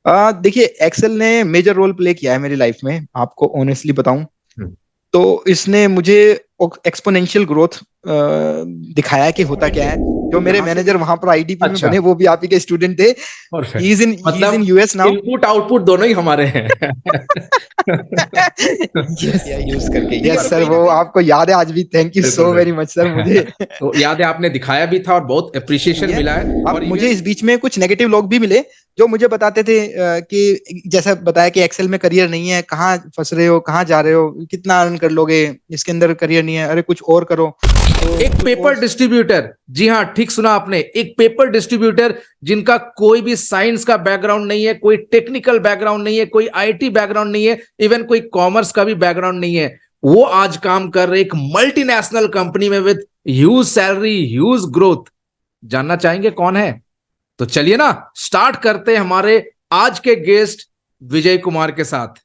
देखिए, एक्सेल ने major role play किया है मेरी लाइफ में, आपको ऑनेस्टली बताऊं हम्म। तो इसने मुझे एक्सपोनेंशियल ग्रोथ दिखाया कि होता क्या है। जो मेरे यहाँ से मैनेजर वहां पर आईडीपी में अच्छा। बने, वो भी आप ही के स्टूडेंट थे। परफेक्ट। ही इज इन मतलब यूएस नाउ। इनपुट आउटपुट दोनों ही हमारे हैं। यस, या यूज करके, नहीं, यस पर सर, कहीं ना वो कहीं आपको याद है आज भी। थैंक यू बिल्कुल सो वेरी बिल्कुल। मच सर, मुझे तो याद है आपने दिखाया भी था और बहुत अप्रिसिएशन है। मिला है। अब और मुझे इवन इस बीच में कुछ नेगेटिव लोग भी मिले, जो मुझे बताते थे कि जैसा बताया कि एक्सेल में करियर नहीं है, कहाँ फंस रहे हो, कहाँ जा रहे हो, कितना अर्न कर लोगे, इसके अंदर करियर नहीं है, अरे कुछ और करो, तो एक कुछ और। पेपर डिस्ट्रीब्यूटर, जी हाँ ठीक सुना आपने, एक पेपर डिस्ट्रीब्यूटर जिनका कोई भी साइंस का बैकग्राउंड नहीं है, कोई टेक्निकल बैकग्राउंड नहीं है, कोई आईटी बैकग्राउंड नहीं है, इवन कोई कॉमर्स का भी बैकग्राउंड नहीं है, वो आज काम कर रहे एक मल्टीनेशनल कंपनी में with huge salary, huge growth. जानना चाहेंगे कौन है? तो चलिए ना, स्टार्ट करते हैं हमारे आज के गेस्ट विजय कुमार के साथ।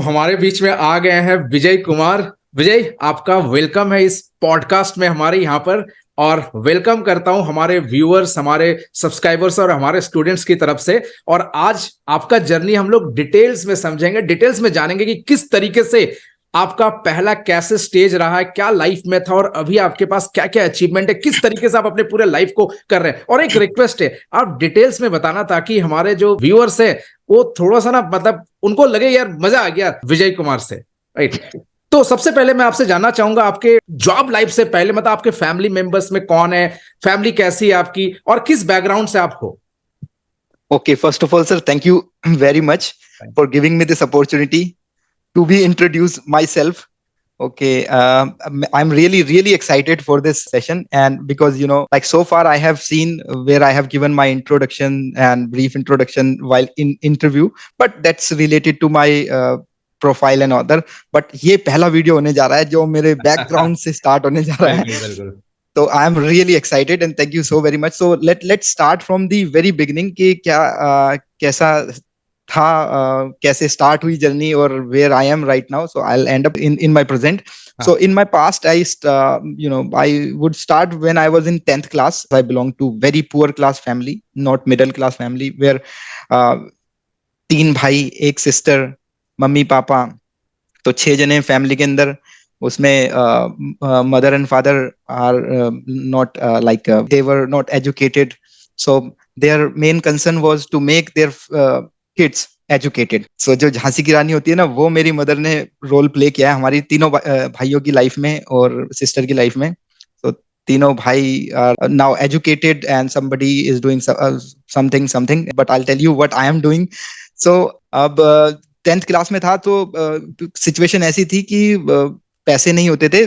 हमारे बीच में आ गए हैं विजय कुमार। विजय, आपका वेलकम है इस पॉडकास्ट में हमारे यहाँ पर। और वेलकम करता हूं हमारे व्यूअर्स, हमारे सब्सक्राइबर्स और हमारे स्टूडेंट्स की तरफ से। और आज आपका जर्नी हम लोग डिटेल्स में समझेंगे, डिटेल्स में जानेंगे कि किस तरीके से आपका पहला कैसे स्टेज रहा है, क्या लाइफ में था, और अभी आपके पास क्या क्या अचीवमेंट है, किस तरीके से आप अपने पूरे लाइफ को कर रहे हैं। और एक रिक्वेस्ट है, आप डिटेल्स में बताना ताकि हमारे जो व्यूअर्स है वो थोड़ा सा ना, मतलब उनको लगे यार मजा आ गया विजय कुमार से, राइट। तो सबसे पहले मैं आपसे जानना चाहूंगा, आपके जॉब लाइफ से पहले मतलब आपके फैमिली मेंबर्स में कौन है, फैमिली कैसी है आपकी, और किस बैकग्राउंड से आप हो? Okay, first of all sir, thank you very much for giving me this opportunity to be introduce myself. Okay, I'm really excited for this session, and because like so far I have seen where I have given my introduction and brief introduction while in interview, but that's related to my profile and other. But ये पहला video होने जा रहा है जो मेरे background से start होने जा रहा बिल्कुल है। बिल्कुल। तो I am really excited and thank you so very much. So let's start from the very beginning कि क्या कैसा था, कैसे स्टार्ट हुई जर्नी, और where I am right now. So I will end up in my present. So हाँ। in my past, I would start when I was in 10th class. I belong to very poor class family, not middle class family, where uh, तीन भाई, एक sister, mummy papa, तो 6 जने family के अंदर। उसमें mother and father are not like they were not educated, so their main concern was to make their kids educated. So जो झांसी की रानी होती है ना, वो मेरी मदर ने रोल प्ले किया है हमारी तीनों भाइयों की लाइफ में और सिस्टर की लाइफ में। तो तीनों भाई are now educated and somebody is doing something, but I'll tell you what I am doing. सो अब 10th क्लास में था, तो सिचुएशन ऐसी थी कि पैसे नहीं होते थे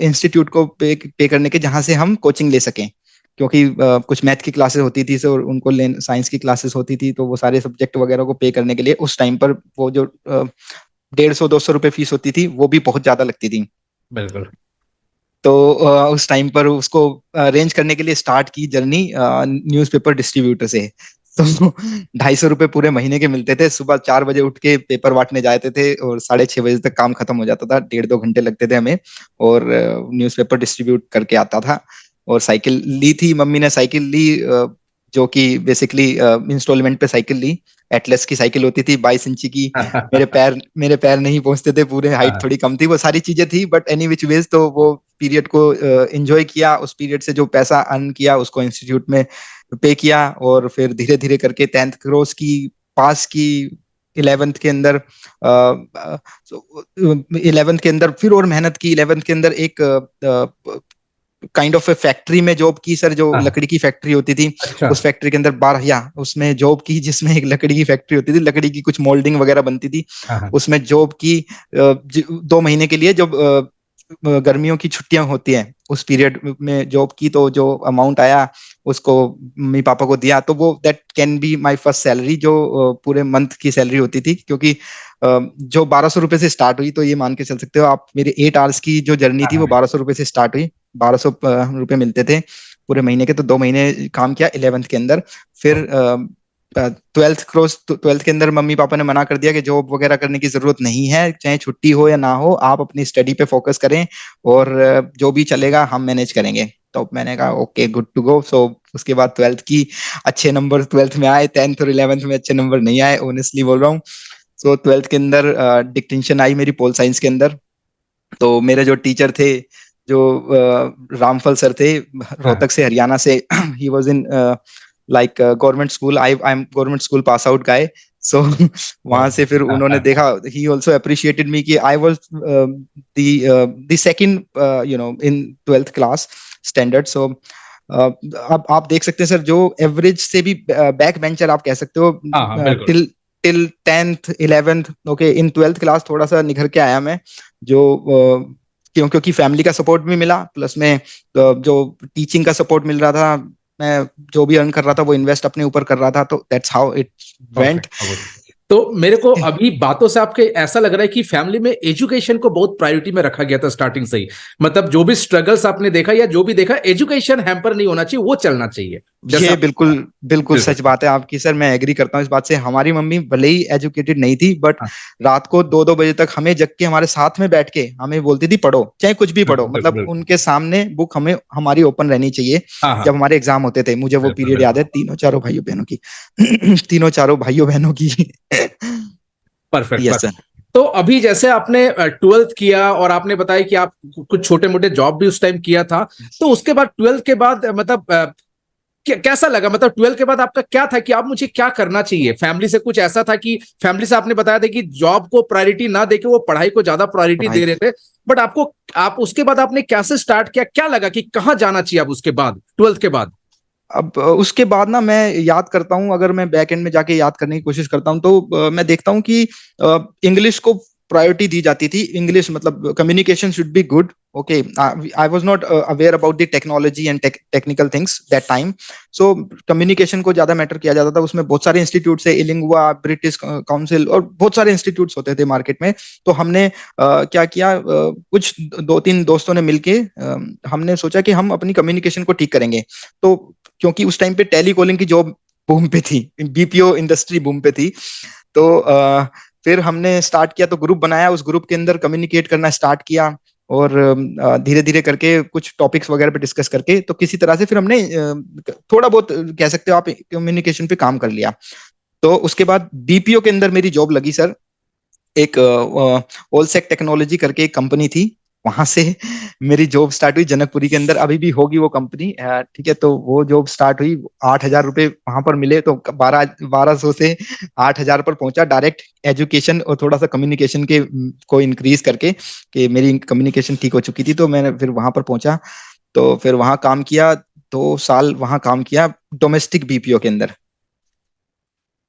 इंस्टीट्यूट को पे करने के, जहां से हम कोचिंग ले सकें, क्योंकि कुछ मैथ की क्लासेस होती थी और उनको साइंस की क्लासेस होती थी, तो वो सारे सब्जेक्ट वगैरह को पे करने के लिए उस टाइम पर वो जो 150-200 रुपए फीस होती थी, वो भी बहुत ज्यादा लगती थी। बिल्कुल। तो उस टाइम पर उसको अरेंज करने के लिए स्टार्ट की जर्नी न्यूज़पेपर डिस्ट्रीब्यूटर से। तो 250 रुपए पूरे महीने के मिलते थे। सुबह 4 बजे उठ के पेपर बांटने जाते थे और 6:30 बजे तक काम खत्म हो जाता था। 1.5-2 घंटे लगते थे हमें, और न्यूज़पेपर डिस्ट्रीब्यूट करके आता था। और साइकिल ली थी मम्मी ने, साइकिल ली जो कि बेसिकली इंस्टॉलमेंट पे साइकिल ली। एटलस की साइकिल होती थी, 22 इंची की। मेरे पैर नहीं पहुंचते थे पूरे, हाइट थोड़ी कम थी, वो सारी चीजें थी, बट एनी विच वेज तो वो पीरियड को एंजॉय किया। उस पीरियड से जो पैसा अर्न किया उसको इंस्टीट्यूट में पे किया, और फिर धीरे धीरे करके 10th क्रॉस की, पास की। 11th के अंदर 11th के अंदर फिर और मेहनत की। 11th के अंदर एक काइंड ऑफ फैक्ट्री में जॉब की सर, जो हाँ। लकड़ी की फैक्ट्री होती थी। अच्छा। उस फैक्ट्री के अंदर 12 या उसमें जॉब की, जिसमें एक लकड़ी की फैक्ट्री होती थी, लकड़ी की कुछ मोल्डिंग वगैरह बनती थी। हाँ हाँ। उसमें जॉब की 2 महीने के लिए, जब गर्मियों की छुट्टियां होती हैं उस पीरियड में जॉब की, तो जो अमाउंट आया उसको मम्मी पापा को दिया। तो वो that can be my first salary, जो पूरे मंथ की सैलरी होती थी, क्योंकि जो 1200 रुपए से स्टार्ट हुई, तो ये मान के चल सकते हो आप, मेरी 8 आवर्स की जो जर्नी हाँ थी वो हाँ। 1200 रुपए से स्टार्ट हुई। 1200 रुपए मिलते थे पूरे महीने के। तो 2 महीने काम किया 11th के अंदर। फिर ट्वेल्थ के अंदर मम्मी पापा ने मना कर दिया कि जॉब वगैरह करने की जरूरत नहीं है, चाहे छुट्टी हो या ना हो, आप अपनी स्टडी पे फोकस करें और जो भी चलेगा हम मैनेज करेंगे। तो मैंने कहा ओके, गुड टू गो। सो उसके बाद ट्वेल्थ की अच्छे नंबर ट्वेल्थ में आए, टेंथ और इलेवेंथ में अच्छे नंबर नहीं आए, ऑनेस्टली बोल रहा हूँ। सो ट्वेल्थ के अंदर डिक्टेंशन आई मेरी पोल साइंस के अंदर। तो मेरे जो टीचर थे, जो रामफल सर थे, हाँ रोहतक से, हरियाणा से, he was in like government school, I am government school pass out guy. So वहां से फिर उन्होंने देखा, ही ऑल्सो अप्रिशिएटेड मी कि I was the second in twelfth class standard. So अब आप देख सकते हैं सर, जो एवरेज से भी बैक बेंचर आप कह सकते हो, हाँ हाँ बिल्कुल। Till till tenth eleventh, okay, इन ट्वेल्थ क्लास थोड़ा सा निखर के आया मैं। जो क्योंकि फैमिली का सपोर्ट भी मिला, प्लस में जो टीचिंग का सपोर्ट मिल रहा था, मैं जो भी अर्न कर रहा था वो इन्वेस्ट अपने ऊपर कर रहा था, तो that's how it went. Perfect. तो मेरे को अभी बातों से आपके ऐसा लग रहा है कि फैमिली में एजुकेशन को बहुत प्रायोरिटी में रखा गया था स्टार्टिंग से ही। मतलब जो भी स्ट्रगल्स आपने देखा या जो भी देखा, एजुकेशन हैम्पर नहीं होना चाहिए, वो चलना चाहिए। जैसा ये बिल्कुल बिल्कुल बिल्कुल। सच बात है आपकी सर, मैं एग्री करता हूँ इस बात से। हमारी मम्मी भले ही एजुकेटेड नहीं थी, बट हाँ रात को 2-2 बजे तक हमें जग के हमारे साथ में बैठ के हमें बोलती थी पढ़ो, चाहे कुछ भी पढ़ो, बिल्कुल बिल्कुल मतलब बिल्कुल। उनके सामने बुक हमें हमारी ओपन रहनी चाहिए। हाँ हाँ जब हमारे एग्जाम होते थे, मुझे वो बिल्कुल पीरियड याद है, बिल्कुल। तीनों चारों भाइयों बहनों की तीनों चारों भाइयों बहनों की परफेक्ट यस सर। परफेक्ट। तो अभी जैसे आपने ट्वेल्थ किया और आपने बताया कि आप कुछ छोटे मोटे जॉब भी उस टाइम किया था, तो उसके बाद ट्वेल्थ के बाद मतलब कैसा लगा? मतलब ट्वेल्थ के बाद आपका क्या था कि आप मुझे क्या करना चाहिए? फैमिली से कुछ ऐसा था कि फैमिली से आपने बताया था कि जॉब को प्रायोरिटी ना देके वो पढ़ाई को ज्यादा प्रायोरिटी पढ़ाई। दे रहे थे, बट आपको आप उसके बाद आपने कैसे स्टार्ट किया? क्या लगा कि कहाँ जाना चाहिए अब उसके बाद, ट्वेल्थ के बाद? अब उसके बाद ना, मैं याद करता हूँ, अगर मैं बैक एंड में जाके याद करने की कोशिश करता हूँ, तो मैं देखता हूँ कि इंग्लिश को प्रायोरिटी दी जाती थी। इंग्लिश मतलब communication should be good, okay. I was not aware about the technology and technical things that time. So communication को ज्यादा मैटर किया जाता था। उसमें बहुत सारे इंस्टीट्यूट है, इलिंगुआ, ब्रिटिश काउंसिल और बहुत सारे इंस्टीट्यूट्स होते थे मार्केट में। तो हमने क्या किया, कुछ 2-3 दोस्तों ने मिलके हमने सोचा कि हम अपनी कम्युनिकेशन को ठीक करेंगे। तो क्योंकि उस टाइम पे टेली कॉलिंग की जॉब बूम पे थी, बीपीओ इंडस्ट्री बूम पे थी। तो फिर हमने स्टार्ट किया, तो ग्रुप बनाया, उस ग्रुप के अंदर कम्युनिकेट करना स्टार्ट किया, और धीरे धीरे करके कुछ टॉपिक्स वगैरह पे डिस्कस करके, तो किसी तरह से फिर हमने थोड़ा बहुत कह सकते हो आप कम्युनिकेशन पे काम कर लिया। तो उसके बाद बीपीओ के अंदर मेरी जॉब लगी सर। एक ओलसेक टेक्नोलॉजी करके एक कंपनी थी, वहां से मेरी जॉब स्टार्ट हुई जनकपुरी के अंदर। अभी भी होगी वो कंपनी, ठीक है। तो वो जॉब स्टार्ट हुई, 8,000 रुपये वहां पर मिले, तो 1200 से 8,000 पर पहुंचा डायरेक्ट। एजुकेशन और थोड़ा सा कम्युनिकेशन के को इंक्रीज करके, कि मेरी कम्युनिकेशन ठीक हो चुकी थी, तो मैंने फिर वहां पर पहुंचा। तो फिर वहां काम किया, 2 साल वहां काम किया डोमेस्टिक बीपीओ के अंदर।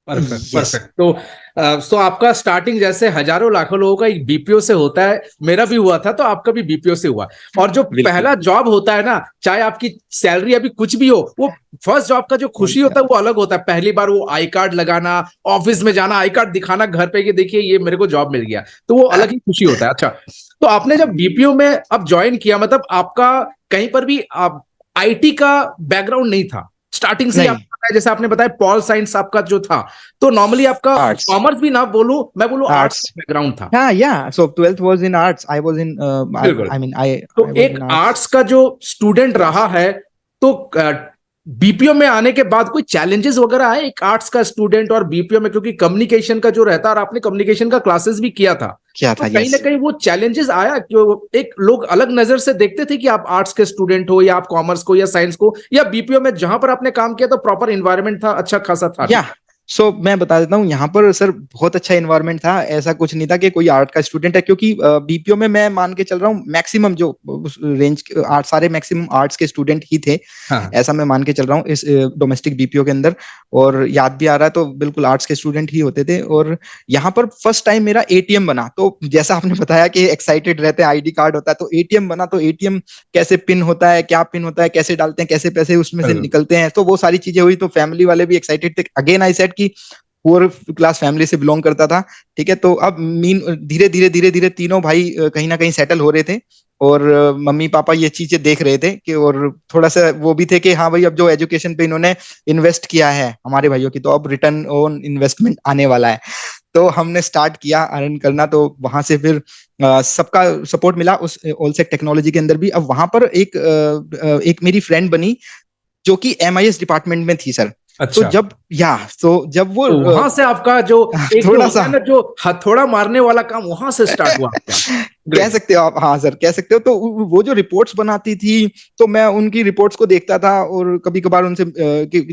Perfect yes. परफेक्ट। तो आपका स्टार्टिंग जैसे हजारों लाखों लोगों का एक बीपीओ से होता है, मेरा भी हुआ था, तो आपका भी बीपीओ से हुआ। और जो बिल्कुल। पहला जॉब होता है ना, चाहे आपकी सैलरी अभी कुछ भी हो, वो फर्स्ट जॉब का जो खुशी होता है वो अलग होता है। पहली बार वो आई कार्ड लगाना, ऑफिस में जाना, आई कार्ड दिखाना घर पे कि देखिए ये मेरे को जॉब मिल गया, तो वो अलग ही खुशी होता है। अच्छा, तो आपने जब बीपीओ में अब ज्वाइन किया, मतलब आपका कहीं पर भी आप आईटी का बैकग्राउंड नहीं था स्टार्टिंग से ही? नहीं, जैसे आपने बताया पॉल साइंस आपका जो था, तो नॉर्मली आपका आर्ट्स। कॉमर्स भी ना बोलूं, मैं बोलूं आर्ट्स आर्ट्स। का बैकग्राउंड था। Yeah. So 12th was in arts. I was in. बिल्कुल। I mean, I तो was एक in arts. आर्ट्स का जो स्टूडेंट रहा है, तो बीपीओ में आने के बाद कोई चैलेंजेस वगैरह आए एक आर्ट्स का स्टूडेंट और बीपीओ में? क्योंकि कम्युनिकेशन का जो रहता है, और आपने कम्युनिकेशन का क्लासेस भी किया था, क्या तो था, कहीं ना यस। कहीं वो चैलेंजेस आया कि एक लोग अलग नजर से देखते थे कि आप आर्ट्स के स्टूडेंट हो, या आप कॉमर्स को या साइंस को, या बीपीओ में जहां पर आपने काम किया तो प्रॉपर इन्वायरमेंट था, अच्छा खासा था? या सो मैं बता देता हूँ, यहाँ पर सर बहुत अच्छा इन्वायरमेंट था। ऐसा कुछ नहीं था कि कोई आर्ट का स्टूडेंट है, क्योंकि बीपीओ में मैं मान के चल रहा हूँ मैक्सिमम जो रेंज आर्ट, सारे मैक्सिमम आर्ट्स के स्टूडेंट ही थे। हाँ ऐसा मैं मान के चल रहा हूँ इस डोमेस्टिक बीपीओ के अंदर। और याद भी आ रहा है, तो बिल्कुल आर्ट्स के स्टूडेंट ही होते थे। और यहाँ पर फर्स्ट टाइम मेरा एटीएम बना, तो जैसा आपने बताया कि एक्साइटेड रहते हैं, आईडी कार्ड होता है, तो एटीएम बना। तो एटीएम कैसे पिन होता है, क्या पिन होता है, कैसे डालते हैं, कैसे पैसे उसमें से बिल्कुल। निकलते हैं, तो वो सारी चीजें हुई। तो फैमिली वाले भी एक्साइटेड थे। अगेन आई सेड कि पुअर क्लास फैमिली से बिलोंग करता था, ठीक है। तो अब मीन धीरे धीरे धीरे धीरे तीनों भाई कहीं ना कहीं सेटल हो रहे थे। और मम्मी पापा ये चीजें देख रहे थे कि, और थोड़ा सा वो भी थे कि हाँ भाई अब जो एजुकेशन पे इन्होंने इन्वेस्ट किया है हमारे भाइयों की, तो अब रिटर्न ऑन इन्वेस्टमेंट आने वाला है। तो हमने स्टार्ट किया अर्न करना, तो वहां से फिर सबका सपोर्ट मिला उस ऑलसेक टेक्नोलॉजी के अंदर भी। अब वहां पर एक मेरी फ्रेंड बनी जो कि MIS डिपार्टमेंट में थी सर। तो अच्छा, जब वो तो वहां से आपका जो एक जो थोड़ा होता सा है ना, जो हथौड़ा मारने वाला काम, वहां से स्टार्ट हुआ आपका। कह ग्रेट। सकते हो आप, हाँ सर कह सकते हो। तो वो जो रिपोर्ट्स बनाती थी, तो मैं उनकी रिपोर्ट्स को देखता था, और कभी कभार उनसे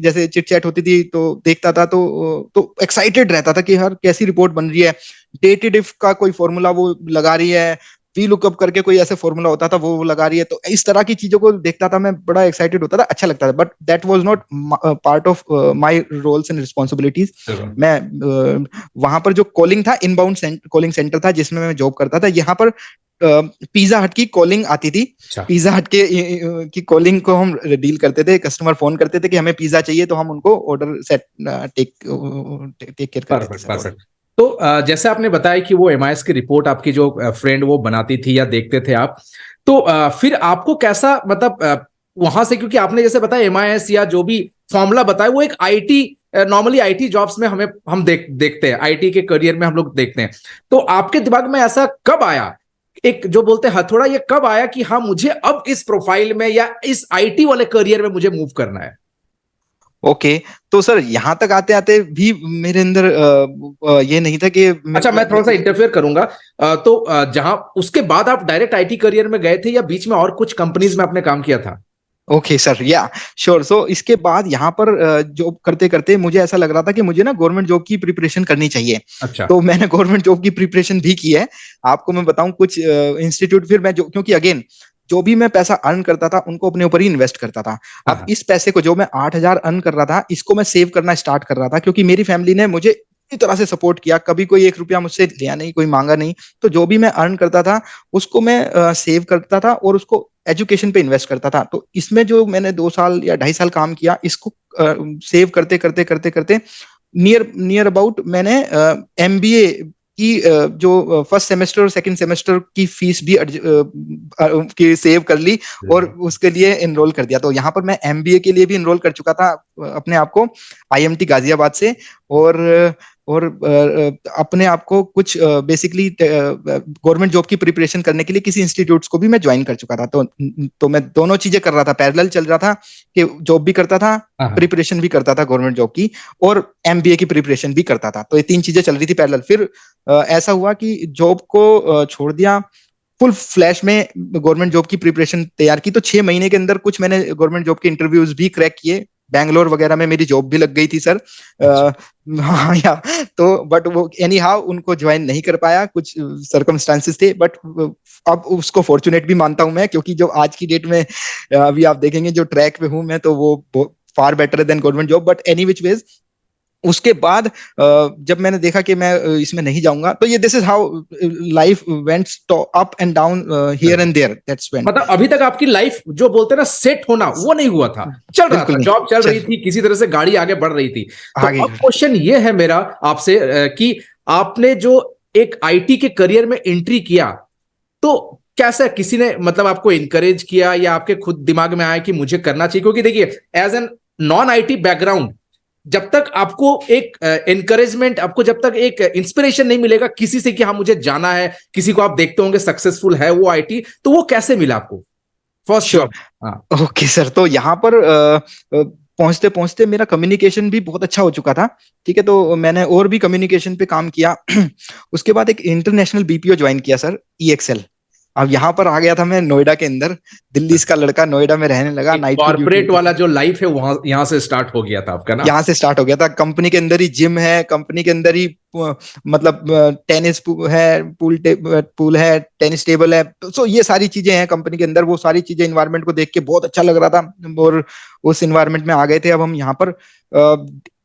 जैसे चिट चैट होती थी तो देखता था, तो एक्साइटेड रहता था कि यार कैसी रिपोर्ट बन रही है। डेटिव का कोई फॉर्मूला वो लगा रही है, वी लुकअप करके कोई ऐसे फॉर्मूला होता था वो लगा रही है। तो इस तरह की चीजों को देखता था, मैं बड़ा एक्साइटेड होता था, अच्छा लगता था। But that was not part of my roles and responsibilities. मैं वहां पर जो कॉलिंग था, इनबाउंड कॉलिंग सेंटर था जिसमें मैं जॉब करता था। यहाँ पर पिज्जा हट की कॉलिंग आती थी। अच्छा, पिज्जा हट के की कॉलिंग को हम डील करते थे। कस्टमर फोन करते थे कि हमें पिज्जा चाहिए, तो हम उनको order set take take care करते थे परफेक्ट सर ऑर्डर। परफेक्ट। तो जैसे आपने बताया कि वो MIS की रिपोर्ट आपकी जो फ्रेंड वो बनाती थी या देखते थे आप, तो फिर आपको कैसा, मतलब वहां से, क्योंकि आपने जैसे बताया MIS या जो भी फॉर्मूला बताया वो एक IT, नॉर्मली IT जॉब्स में हम देखते हैं, IT के करियर में हम लोग देखते हैं। तो आपके दिमाग में ऐसा कब आया, एक जो बोलते हैं हथौड़ा, ये कब आया कि हाँ मुझे अब इस प्रोफाइल में या इस IT वाले करियर में मुझे मूव करना है? ओके। तो सर यहाँ तक आते आते भी मेरे अंदर ये नहीं था कि अच्छा, मैं थोड़ा सा इंटरफेयर करूंगा। तो जहां उसके बाद आप डायरेक्ट IT करियर में गए थे या बीच में और कुछ कंपनीज में आपने काम किया था? ओके सर, या श्योर। सो इसके बाद यहाँ पर जॉब करते करते मुझे ऐसा लग रहा था कि मुझे ना गवर्नमेंट जॉब की प्रिपरेशन करनी चाहिए। अच्छा। तो मैंने गवर्नमेंट जॉब की प्रिपरेशन भी की है। आपको मैं बताऊं कुछ इंस्टीट्यूट, फिर मैं जो, क्योंकि अगेन जो भी मैं पैसा अर्न करता था उनको अपने ऊपर ही इन्वेस्ट करता था। हाँ अब हाँ। इस पैसे को, जो मैं 8,000 अर्न कर रहा था, इसको मैं सेव करना स्टार्ट कर रहा था, क्योंकि मेरी फैमिली ने मुझे इस तरह से सपोर्ट किया, कभी कोई 1 रुपया मुझसे लिया नहीं, कोई मांगा नहीं। तो जो भी मैं अर्न करता था उसको मैं सेव करता था और उसको एजुकेशन पे इन्वेस्ट करता था। तो इसमें जो मैंने 2 साल या 2.5 साल काम किया, इसको सेव करते करते करते करते नियर नियर अबाउट मैंने MBA की जो फर्स्ट सेमेस्टर और सेकंड सेमेस्टर की फीस भी की सेव कर ली और उसके लिए एनरोल कर दिया। तो यहाँ पर मैं MBA के लिए भी एनरोल कर चुका था अपने आप को, IMT गाजियाबाद से। और अपने आप को कुछ बेसिकली गवर्नमेंट जॉब की प्रिपरेशन करने के लिए किसी इंस्टीट्यूट्स को भी मैं ज्वाइन कर चुका था। तो मैं दोनों चीजें कर रहा था, पैरेलल चल रहा था कि जॉब भी करता था, हाँ हाँ। प्रिपरेशन भी करता था गवर्नमेंट जॉब की, और MBA की प्रिपरेशन भी करता था। तो ये 3 चीजें चल रही थी पैरेलल। फिर ऐसा हुआ कि जॉब को छोड़ दिया, फुल फ्लैश में गवर्नमेंट जॉब की प्रिपरेशन तैयार की। तो 6 महीने के अंदर कुछ मैंने गवर्नमेंट जॉब के इंटरव्यूज भी क्रैक किए। बैंगलोर वगैरह में मेरी जॉब भी लग गई थी सर। अच्छा। हाँ या, तो बट वो एनी हाउ उनको ज्वाइन नहीं कर पाया, कुछ सर्कमस्टांसेस थे। बट अब उसको फॉर्चुनेट भी मानता हूं मैं, क्योंकि जो आज की डेट में अभी आप देखेंगे जो ट्रैक पे हूं मैं, तो वो far better than government job. But any which ways, उसके बाद जब मैंने देखा कि मैं इसमें नहीं जाऊंगा, तो ये this is how life went up and down here and there, that's when. मतलब अभी तक आपकी लाइफ जो बोलते हैं ना सेट होना, वो नहीं हुआ था, चल रहा बिल्कुल था, नहीं। जॉब चल रही चल थी, किसी तरह से गाड़ी आगे बढ़ रही थी। तो आगे। अब क्वेश्चन ये है मेरा आपसे कि आपने जो एक IT के करियर में एंट्री किया, तो कैसा, किसी ने मतलब आपको इनकरेज किया या आपके खुद दिमाग में आया कि मुझे करना चाहिए? क्योंकि देखिए, as a non IT background, जब तक आपको एक एनकरेजमेंट, आपको जब तक एक इंस्पिरेशन नहीं मिलेगा किसी से कि हाँ मुझे जाना है, किसी को आप देखते होंगे सक्सेसफुल है वो IT, तो वो कैसे मिला आपको फर्स्ट श्योर। जॉब? हाँ। ओके सर, तो यहाँ पर पहुंचते पहुंचते मेरा कम्युनिकेशन भी बहुत अच्छा हो चुका था। ठीक है, तो मैंने और भी कम्युनिकेशन पे काम किया। उसके बाद एक इंटरनेशनल BPO ज्वाइन किया सर, EXL। अब यहाँ पर आ गया था मैं नोएडा के अंदर, दिल्ली का लड़का नोएडा में रहने लगा, एक नाइट की ड्यूटी कॉर्पोरेट होती वाला थी। जो लाइफ है वहां, यहां से स्टार्ट हो गया था आपका ना? यहाँ से स्टार्ट हो गया था। कंपनी के अंदर ही जिम है, कंपनी के अंदर ही मतलब टेनिस पूल है, टेनिस टेबल है। सो ये सारी चीजें हैं कंपनी के अंदर। वो सारी चीजें, इन्वायरमेंट को देख के बहुत अच्छा लग रहा था, और उस इन्वायरमेंट में आ गए थे। अब हम यहाँ पर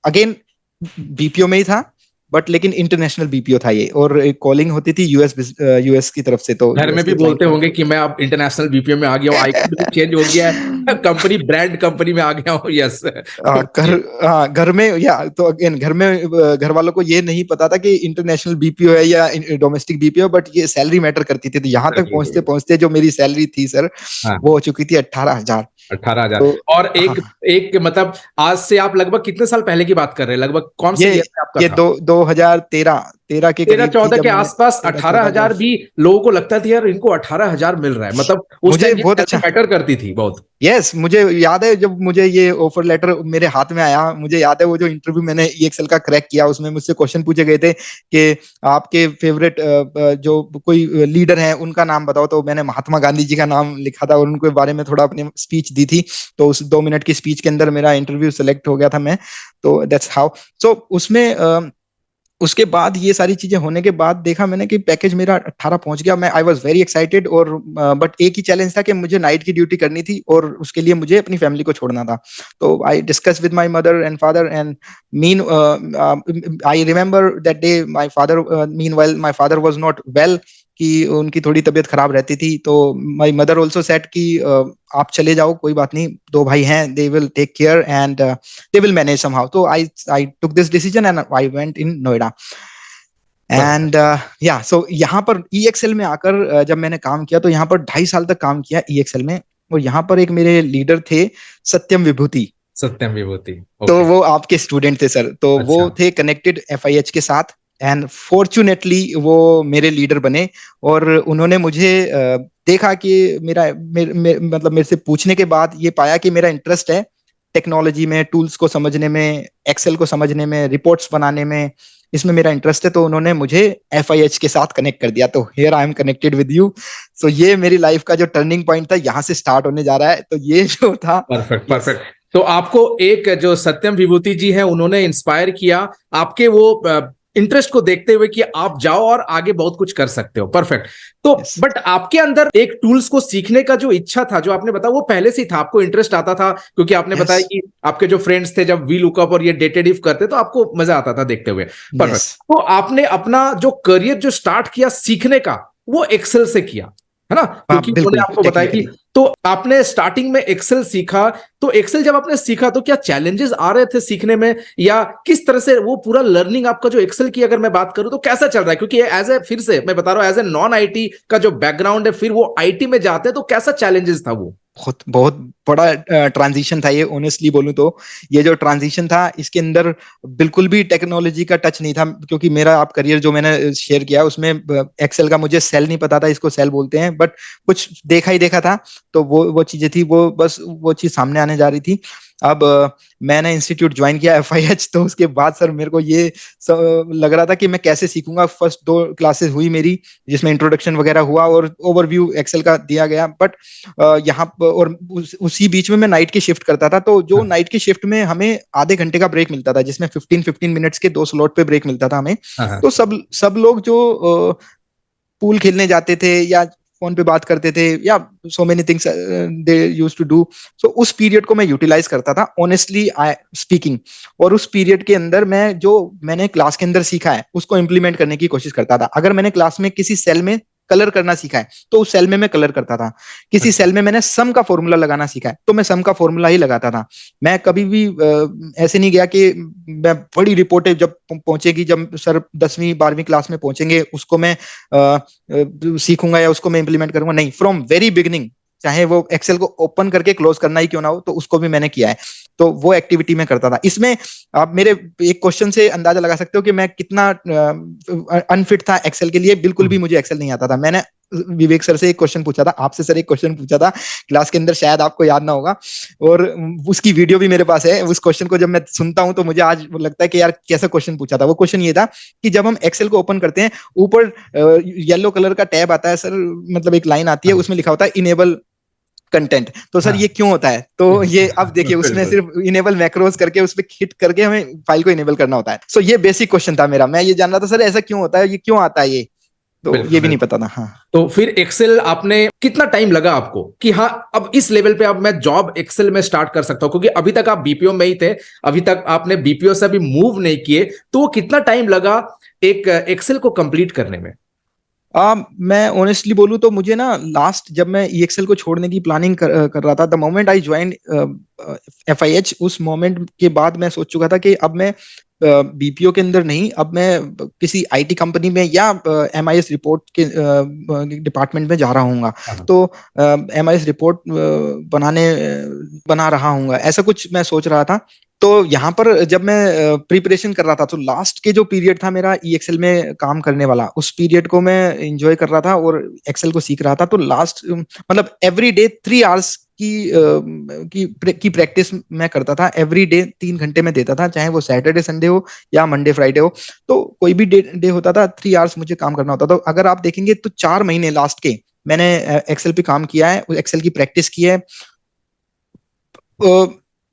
अगेन BPO में ही था, बट लेकिन इंटरनेशनल बीपीओ था ये, और कॉलिंग होती थी यूएस की तरफ से, तो घर में यूएस भी के बोलते क्लाइंट। होंगे कि मैं अब इंटरनेशनल बीपीओ में आ गया हूँ, आईकॉन भी चेंज हो गया है, कंपनी ब्रांड कंपनी में आ गया हूँ। यस। घर में, या तो अगेन घर में घर वालों को ये नहीं पता था कि इंटरनेशनल बीपीओ है या डोमेस्टिक बीपीओ, बट ये सैलरी मैटर करती थी। तो यहाँ तक पहुंचते पहुंचते जो मेरी सैलरी थी सर, हाँ, वो हो चुकी थी 18,000। 18,000। तो और हाँ, एक मतलब आज से आप लगभग कितने साल पहले की बात कर रहे हैं? लगभग कौन से ये ईयर में आपका ये था? 2013 के तेरह करीब थी चौदह जब के मैंने, आसपास 13-14 का। 18,000 भी लोगों को लगता था यार इनको 18,000 मिल रहा है, मतलब उस मुझे टाइम ये बहुत सैलरी अच्छा, मैटर करती थी बहुत। यस, मुझे याद है जब मुझे ये ऑफर लेटर मेरे हाथ में आया, मुझे याद है वो जो इंटरव्यू मैंने ईएक्सएल का क्रैक किया, उसमें मुझसे क्वेश्चन पूछे गए थे कि आपके फेवरेट जो कोई लीडर हैं उनका नाम बताओ। तो मैंने महात्मा गांधी जी का नाम लिखा था और उनके बारे में थोड़ा अपनी स्पीच दी थी। तो उस 2 मिनट की स्पीच के अंदर मेरा इंटरव्यू सेलेक्ट हो गया था मैं। तो दैट्स हाउ। सो उसमें उसके बाद ये सारी चीजें होने के बाद देखा मैंने कि पैकेज मेरा 18 पहुंच गया। मैं आई वॉज वेरी एक्साइटेड, और बट एक ही चैलेंज था कि मुझे नाइट की ड्यूटी करनी थी और उसके लिए मुझे अपनी फैमिली को छोड़ना था। तो I discuss with my mother and father, and mean I remember that day my father, meanwhile my father was not well, कि उनकी थोड़ी तबीयत खराब रहती थी। तो माय मदर आल्सो सेड कि आप चले जाओ, कोई बात नहीं, 2 भाई हैं, they will take care and they will manage somehow. तो I took this decision and I went in Noida. And yeah so यहाँ पर ईएक्सएल में आकर जब मैंने काम किया, तो यहाँ पर 2.5 साल तक काम किया ईएक्सएल में। और यहाँ पर एक मेरे लीडर थे, सत्यम विभूति। सत्यम विभूति। तो ओके। वो आपके स्टूडेंट थे सर, तो वो अच्छा। थे कनेक्टेड एफआईएच के साथ। एंड फॉर्चुनेटली वो मेरे लीडर बने, और उन्होंने मुझे देखा कि मतलब मेरे से पूछने के बाद ये पाया कि मेरा इंटरेस्ट है टेक्नोलॉजी में, टूल्स को समझने में, एक्सेल को समझने में, रिपोर्ट्स बनाने में, इसमें मेरा इंटरेस्ट है। तो उन्होंने मुझे एफआईएच के साथ कनेक्ट कर दिया। तो here I am connected with you. So ये मेरी लाइफ का जो टर्निंग पॉइंट था, यहाँ से स्टार्ट होने जा रहा है। तो ये जो था, परफेक्ट यस। परफेक्ट। तो आपको एक जो सत्यम विभूति जी हैं उन्होंने इंस्पायर किया आपके वो इंटरेस्ट को देखते हुए कि आप जाओ और आगे बहुत कुछ कर सकते हो। परफेक्ट। तो यस, बट आपके अंदर एक टूल्स को सीखने का जो इच्छा था, जो आपने बताया वो पहले से ही था, आपको इंटरेस्ट आता था, क्योंकि आपने यस, बताया कि आपके जो फ्रेंड्स थे जब वी लुकअप और ये डेटेड इफ करते तो आपको मजा आता था देखते हुए। परफेक्ट। यस। तो आपने अपना जो करियर जो स्टार्ट किया सीखने का, वो एक्सेल से किया, है ना? हाँ, क्योंकि उन्होंने बिल्कुल आपको बताया कि टेक्निकली। तो आपने स्टार्टिंग में एक्सेल सीखा। तो एक्सेल जब आपने सीखा तो क्या चैलेंजेस आ रहे थे सीखने में, या किस तरह से वो पूरा लर्निंग आपका जो एक्सेल की अगर मैं बात करूं तो कैसा चल रहा है? क्योंकि एज ए, फिर से मैं बता रहा हूं, एज ए नॉन आईटी का जो बैकग्राउंड है, फिर वो आईटी में जाते हैं तो कैसा चैलेंजेस था वो? बहुत बहुत बड़ा ट्रांजिशन था ये, ऑनेस्टली बोलूं तो। ये जो ट्रांजिशन था, इसके अंदर बिल्कुल भी टेक्नोलॉजी का टच नहीं था, क्योंकि मेरा आप करियर जो मैंने शेयर किया उसमें एक्सेल का मुझे सेल नहीं पता था, इसको सेल बोलते हैं, बट कुछ देखा ही देखा था। तो वो चीजें थी, वो बस वो चीज सामने आने जा रही थी। अब मैंने इंस्टीट्यूट ज्वाइन किया एफआईएच। तो उसके बाद सर मेरे को ये लग रहा था कि मैं कैसे सीखूंगा। फर्स्ट 2 क्लासेस हुई मेरी, जिसमें इंट्रोडक्शन वगैरह हुआ और ओवरव्यू एक्सेल का दिया गया। बट यहाँ और उसी बीच में मैं नाइट की शिफ्ट करता था। तो जो हाँ, नाइट की शिफ्ट में हमें आधे घंटे का ब्रेक मिलता था, जिसमें 15-15 मिनट्स के 2 स्लॉट पे ब्रेक मिलता था हमें। हाँ, हाँ। तो सब लोग जो पूल खेलने जाते थे, या फोन पे बात करते थे, yeah so many things they use to do. So उस पीरियड को मैं यूटिलाइज करता था, ऑनेस्टली आई स्पीकिंग। और उस पीरियड के अंदर मैं जो मैंने क्लास के अंदर सीखा है उसको इम्प्लीमेंट करने की कोशिश करता था। अगर मैंने क्लास में किसी सेल में कलर करना सीखा है, तो उस सेल में मैं कलर करता था। किसी अच्छा। सेल में मैंने सम का फॉर्मूला लगाना सीखा है, तो मैं सम का फॉर्मूला ही लगाता था। मैं कभी भी ऐसे नहीं गया कि मैं बड़ी रिपोर्टें जब पहुंचेगी, जब सर 10वीं 12वीं क्लास में पहुंचेंगे, उसको मैं सीखूंगा या उसको मैं इंप्लीमेंट करूंगा। नहीं, फ्रॉम वेरी बिगिनिंग, चाहे वो एक्सेल को ओपन करके क्लोज करना ही क्यों ना हो, तो उसको भी मैंने किया है। तो वो एक्टिविटी में करता था। इसमें आप मेरे एक क्वेश्चन से अंदाजा लगा सकते हो कि मैं कितना अनफिट था एक्सेल के लिए। बिल्कुल भी मुझे एक्सेल नहीं आता था। मैंने विवेक सर से एक क्वेश्चन पूछा था, आपसे सर एक क्वेश्चन पूछा था क्लास के अंदर, शायद आपको याद ना होगा, और उसकी वीडियो भी मेरे पास है। उस क्वेश्चन को जब मैं सुनता हूं तो मुझे आज लगता है कि यार कैसा क्वेश्चन पूछा था। वो क्वेश्चन ये था कि जब हम एक्सेल को ओपन करते हैं, ऊपर येलो कलर का टैब आता है सर, मतलब एक लाइन आती है, उसमें लिखा होता है इनेबल कंटेंट। तो सर हाँ, ये क्यों होता है? तो ये अब देखिए, उसमें बिल्कुल। सिर्फ इनेबल मैक्रोज करके उस पर हिट करके हमें फाइल को इनेबल करना होता है। सो ये बेसिक क्वेश्चन था मेरा। मैं ये जान रहा था सर ऐसा क्यों होता है, ये क्यों आता है ये। तो बिल्कुल, ये भी नहीं बिल्कुल। पता था। हाँ, तो फिर एक्सेल आपने कितना टाइम लगा आपको कि हाँ अब इस लेवल पे अब मैं जॉब एक्सेल में स्टार्ट कर सकता हूं, क्योंकि अभी तक आप बीपीओ में ही थे, अभी तक आपने बीपीओ से अभी मूव नहीं किए, तो वो कितना टाइम लगा एक एक्सेल को कंप्लीट करने में? मैं ऑनेस्टली बोलूँ तो मुझे ना लास्ट जब मैं ईएक्सएल को छोड़ने की प्लानिंग कर रहा था, the moment I join FIH, उस मोमेंट के बाद मैं सोच चुका था कि अब मैं बीपीओ के अंदर नहीं, अब मैं किसी आईटी कंपनी में या एमआईएस रिपोर्ट के डिपार्टमेंट में जा रहा हूँगा। हाँ। तो एमआईएस रिपोर्ट बना रहा हूँगा, ऐसा कुछ मैं सोच रहा था। तो यहाँ पर जब मैं प्रिपरेशन कर रहा था, तो लास्ट के जो पीरियड था मेरा ईएक्सएल में काम करने वाला, उस पीरियड को मैं एंजॉय कर रहा था और एक्सेल को सीख रहा था। तो लास्ट मतलब एवरी डे 3 आवर्स की प्रैक्टिस मैं करता था। एवरी डे 3 घंटे में देता था, चाहे वो सैटरडे संडे हो या मंडे फ्राइडे हो। तो कोई भी डे होता था, 3 आवर्स मुझे काम करना होता था। तो अगर आप देखेंगे तो 4 महीने लास्ट के मैंने एक्सेल पे काम किया है, एक्सेल की प्रैक्टिस की है।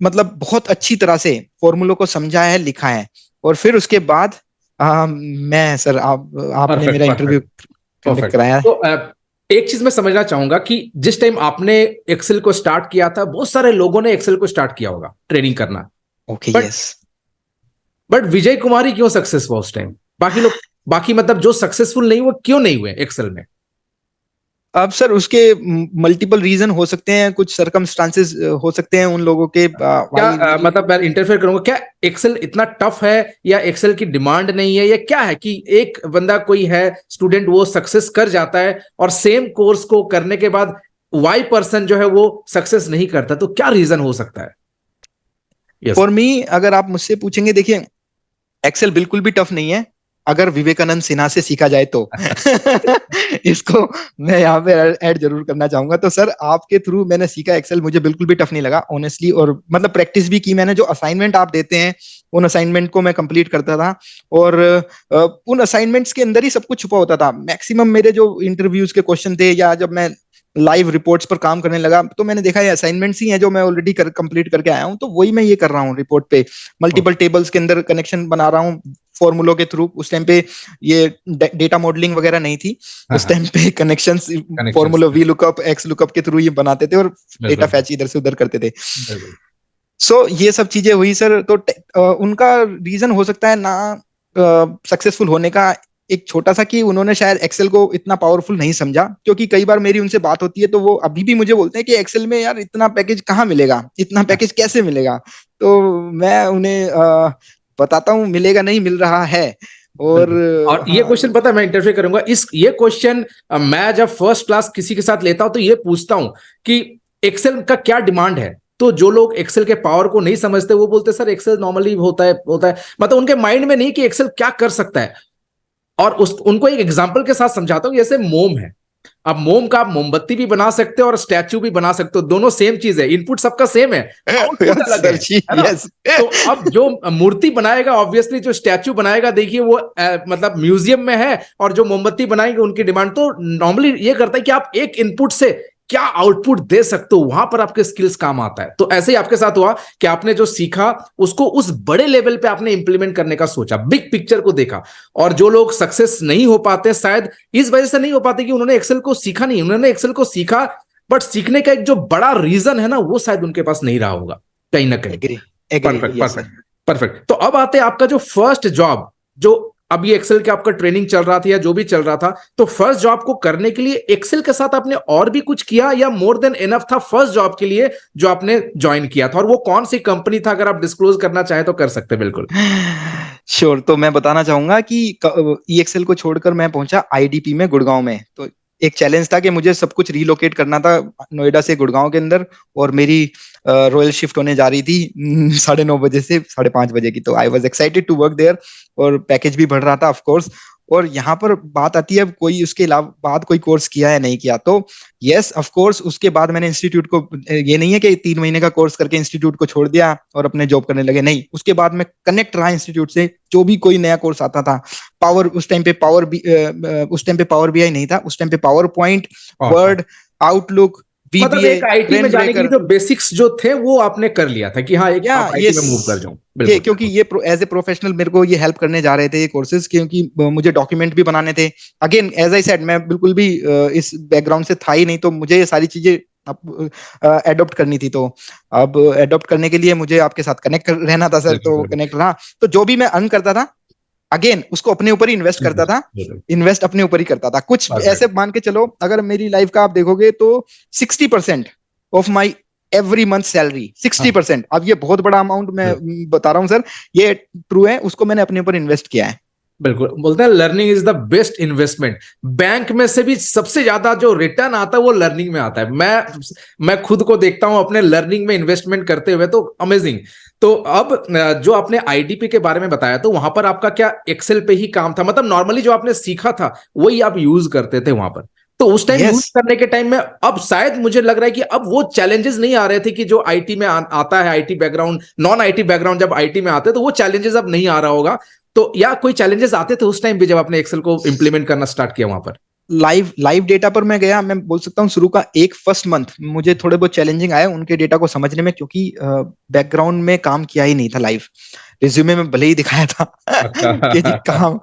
मतलब बहुत अच्छी तरह से फॉर्मूलों को समझा है, लिखा है। और फिर उसके बाद मैं सर आपने परफेक्ट, मेरा इंटरव्यू परफेक्ट, कंडक्ट परफेक्ट। कराया है। तो एक चीज मैं समझना चाहूंगा कि जिस टाइम आपने एक्सेल को स्टार्ट किया था, बहुत सारे लोगों ने एक्सेल को स्टार्ट किया होगा ट्रेनिंग करना, ओके, बट यस। विजय कुमारी क्यों सक्सेस हुआ उस टाइम? बाकी लोग, बाकी मतलब जो सक्सेसफुल नहीं हुए, क्यों नहीं हुए एक्सेल में? अब सर उसके मल्टीपल रीजन हो सकते हैं, कुछ सरकमस्टांसेस हो सकते हैं उन लोगों के क्या वाई रियली। मतलब मैं इंटरफेयर करूंगा, क्या एक्सेल इतना टफ है या एक्सेल की डिमांड नहीं है, या क्या है कि एक बंदा कोई है स्टूडेंट वो सक्सेस कर जाता है और सेम कोर्स को करने के बाद वाई पर्सन जो है वो सक्सेस नहीं करता? तो क्या रीजन हो सकता है? यस। फॉर मी, अगर आप मुझसे पूछेंगे, देखिए एक्सेल बिल्कुल भी टफ नहीं है अगर विवेकानंद सिन्हा से सीखा जाए तो। इसको मैं यहाँ पे ऐड जरूर करना चाहूंगा। तो सर आपके थ्रू मैंने सीखा एक्सेल, मुझे बिल्कुल भी टफ नहीं लगा ऑनेस्टली। और मतलब प्रैक्टिस भी की मैंने, जो असाइनमेंट आप देते हैं उन असाइनमेंट को मैं कंप्लीट करता था। और उन असाइनमेंट्स के अंदर ही सब कुछ छुपा होता था। मैक्सिमम मेरे जो इंटरव्यूज के क्वेश्चन थे, या जब मैं लाइव रिपोर्ट्स पर काम करने लगा, तो मैंने देखा ये असाइनमेंट्स ही हैं जो मैं ऑलरेडी कंप्लीट करके आया हूँ। तो वही मैं ये कर रहा हूँ रिपोर्ट पे। मल्टीपल टेबल्स के अंदर कनेक्शन बना रहा हूँ फॉर्मूलों के थ्रू। उस टाइम पे ये डेटा मॉडलिंग वगैरह नहीं थी, उस टाइम पे connections, connections. Formula V lookup x lookup के थ्रू ये बनाते थे और डेटा बिल्कुल, फैच इधर से उधर करते थे। बिल्कुल। सो ये सब चीजें हुई सर। तो उनका रीजन हो सकता है ना सक्सेसफुल होने का, एक छोटा सा, कि उन्होंने शायद एक्सेल को इतना पावरफुल नहीं समझा। क्योंकि कई बार मेरी उनसे बात होती है तो वो अभी भी मुझे बोलते हैं कि एक्सेल में यार इतना पैकेज कहाँ मिलेगा, इतना पैकेज कैसे मिलेगा। तो मैं उन्हें बताता हूँ मिलेगा नहीं, मिल रहा है। और बिल्कुल। और ये हाँ, क्वेश्चन पता है मैं इंटरफेयर करूंगा, इस ये क्वेश्चन मैं जब फर्स्ट क्लास किसी के साथ लेता हूं तो ये पूछता हूं कि एक्सेल का क्या डिमांड है। तो जो लोग एक्सेल के पावर को नहीं समझते वो बोलते सर एक्सेल नॉर्मली होता है, मतलब उनके माइंड में नहीं कि एक्सेल क्या कर सकता है। और उनको एक एग्जांपल के साथ समझाता हूं, जैसे मोम है। अब मोम का आप मोमबत्ती भी बना सकते हो और स्टैचू भी बना सकते हो, दोनों सेम चीज है, इनपुट सबका सेम है, आउटपुट अलग सर जी, है ना? यस। तो अब जो मूर्ति बनाएगा, ऑब्वियसली जो स्टैचू बनाएगा, देखिए वो मतलब म्यूजियम में है, और जो मोमबत्ती बनाएंगे उनकी डिमांड तो नॉर्मली ये करता है कि आप एक इनपुट से क्या आउटपुट दे सकते हो, वहां पर आपके स्किल्स काम आता है। तो ऐसे ही आपके साथ हुआ कि आपने जो सीखा उसको उस बड़े लेवल पे आपने इंप्लीमेंट करने का सोचा, बिग पिक्चर को देखा। और जो लोग सक्सेस नहीं हो पाते शायद इस वजह से नहीं हो पाते कि उन्होंने एक्सेल को सीखा नहीं, उन्होंने एक्सेल को सीखा बट सीखने का एक जो बड़ा रीजन है ना, वो शायद उनके पास नहीं रहा होगा कहीं ना कहीं। Agree, agree, perfect, yes perfect, sir. Perfect. तो अब आते हैं आपका जो फर्स्ट जॉब, जो अभी एक्सेल के आपका ट्रेनिंग चल रहा था या जो भी चल रहा था, तो फर्स्ट जॉब को करने के लिए एक्सेल के साथ आपने और भी कुछ किया या मोर देन इनफ था फर्स्ट जॉब के लिए जो आपने ज्वाइन किया था? और वो कौन सी कंपनी था, अगर आप डिस्क्लोज करना चाहें तो कर सकते हैं बिल्कुल। श्योर। तो मैं बताना चाहूंगा कि ईएक्सएल को छोड़कर मैं पहुंचा आईडीपी में, गुड़गांव में। तो एक चैलेंज था कि मुझे सब कुछ रीलोकेट करना था नोएडा से गुड़गांव के अंदर। और मेरी रॉयल शिफ्ट होने जा रही थी 9:30 बजे से 5:30 बजे की। तो I was excited to work there, और पैकेज भी बढ़ रहा था ऑफ कोर्स। और यहाँ पर बात आती है, कोई उसके अलावा बाद कोई कोर्स किया है नहीं किया। तो यस ऑफ कोर्स उसके बाद मैंने इंस्टीट्यूट को, ये नहीं है कि 3 महीने का कोर्स करके इंस्टीट्यूट को छोड़ दिया और अपने जॉब करने लगे, नहीं। उसके बाद मैं कनेक्ट रहा इंस्टीट्यूट से, जो भी कोई नया कोर्स आता था। पावर, उस टाइम पे पावर भी, उस टाइम पे पावर बीआई नहीं था, उस टाइम पे पावर पॉइंट, वर्ड, आउटलुक, मतलब VBA, एक आईटी में ब्रेन जाने के लिए ब्रेकर, जो बेसिक्स जो थे वो आपने कर लिया था कि हाँ एक या आप आईटी ये में मूव कर जाऊं। ये बिल्कुल क्योंकि बिल्कुल। ये एज ए प्रोफेशनल मेरे को ये हेल्प करने जा रहे थे ये कोर्सेज, क्योंकि मुझे डॉक्यूमेंट भी बनाने थे। अगेन एज आई सेड, मैं बिल्कुल भी इस बैकग्राउंड से था ही नहीं, तो मुझे ये सारी चीजें एडॉप्ट करनी थी। तो अब एडॉप्ट करने के लिए मुझे आपके साथ कनेक्ट रहना था सर, बिल्कुल तो बिल्कुल। कनेक्ट रहा। तो जो भी मैं अर्न करता था, अगेन उसको अपने ऊपर ही इन्वेस्ट करता था। बिल्कुल। इन्वेस्ट अपने ऊपर ही करता था। कुछ ऐसे परफेक्ट। मान के चलो, अगर मेरी लाइफ का आप देखोगे तो 60% of my every month salary, 60%, अब ये बहुत बड़ा अमाउंट मैं बता रहा हूँ सर, ये ट्रू है, उसको मैंने अपने ऊपर इन्वेस्ट किया है। बिल्कुल बोलते हैं learning is the best investment. Bank में से भी सबसे ज्यादा जो रिटर्न आता है वो लर्निंग में आता है। मैं खुद को देखता हूं अपने लर्निंग में इन्वेस्टमेंट करते हुए, तो अमेजिंग। तो अब जो आपने आईडीपी के बारे में बताया, तो वहां पर आपका क्या एक्सेल पे ही काम था? मतलब नॉर्मली जो आपने सीखा था वही आप यूज करते थे वहां पर? तो उस टाइम यूज यस, करने के टाइम में अब शायद मुझे लग रहा है कि अब वो चैलेंजेस नहीं आ रहे थे कि जो आईटी में आता है, IT background, non IT background जब आईटी में आते हैं तो वो चैलेंजेस अब नहीं आ रहा होगा। तो या कोई चैलेंजेस आते थे उस टाइम भी जब आपने एक्सेल को इंप्लीमेंट करना स्टार्ट किया वहां पर? लाइव लाइव डेटा पर मैं गया, मैं बोल सकता हूँ शुरू का एक फर्स्ट मंथ मुझे थोड़े बहुत चैलेंजिंग आए उनके डेटा को समझने में, क्योंकि बैकग्राउंड में काम किया ही नहीं था लाइव। रिज्यूमे में भले ही दिखाया था अच्छा। कि जी काम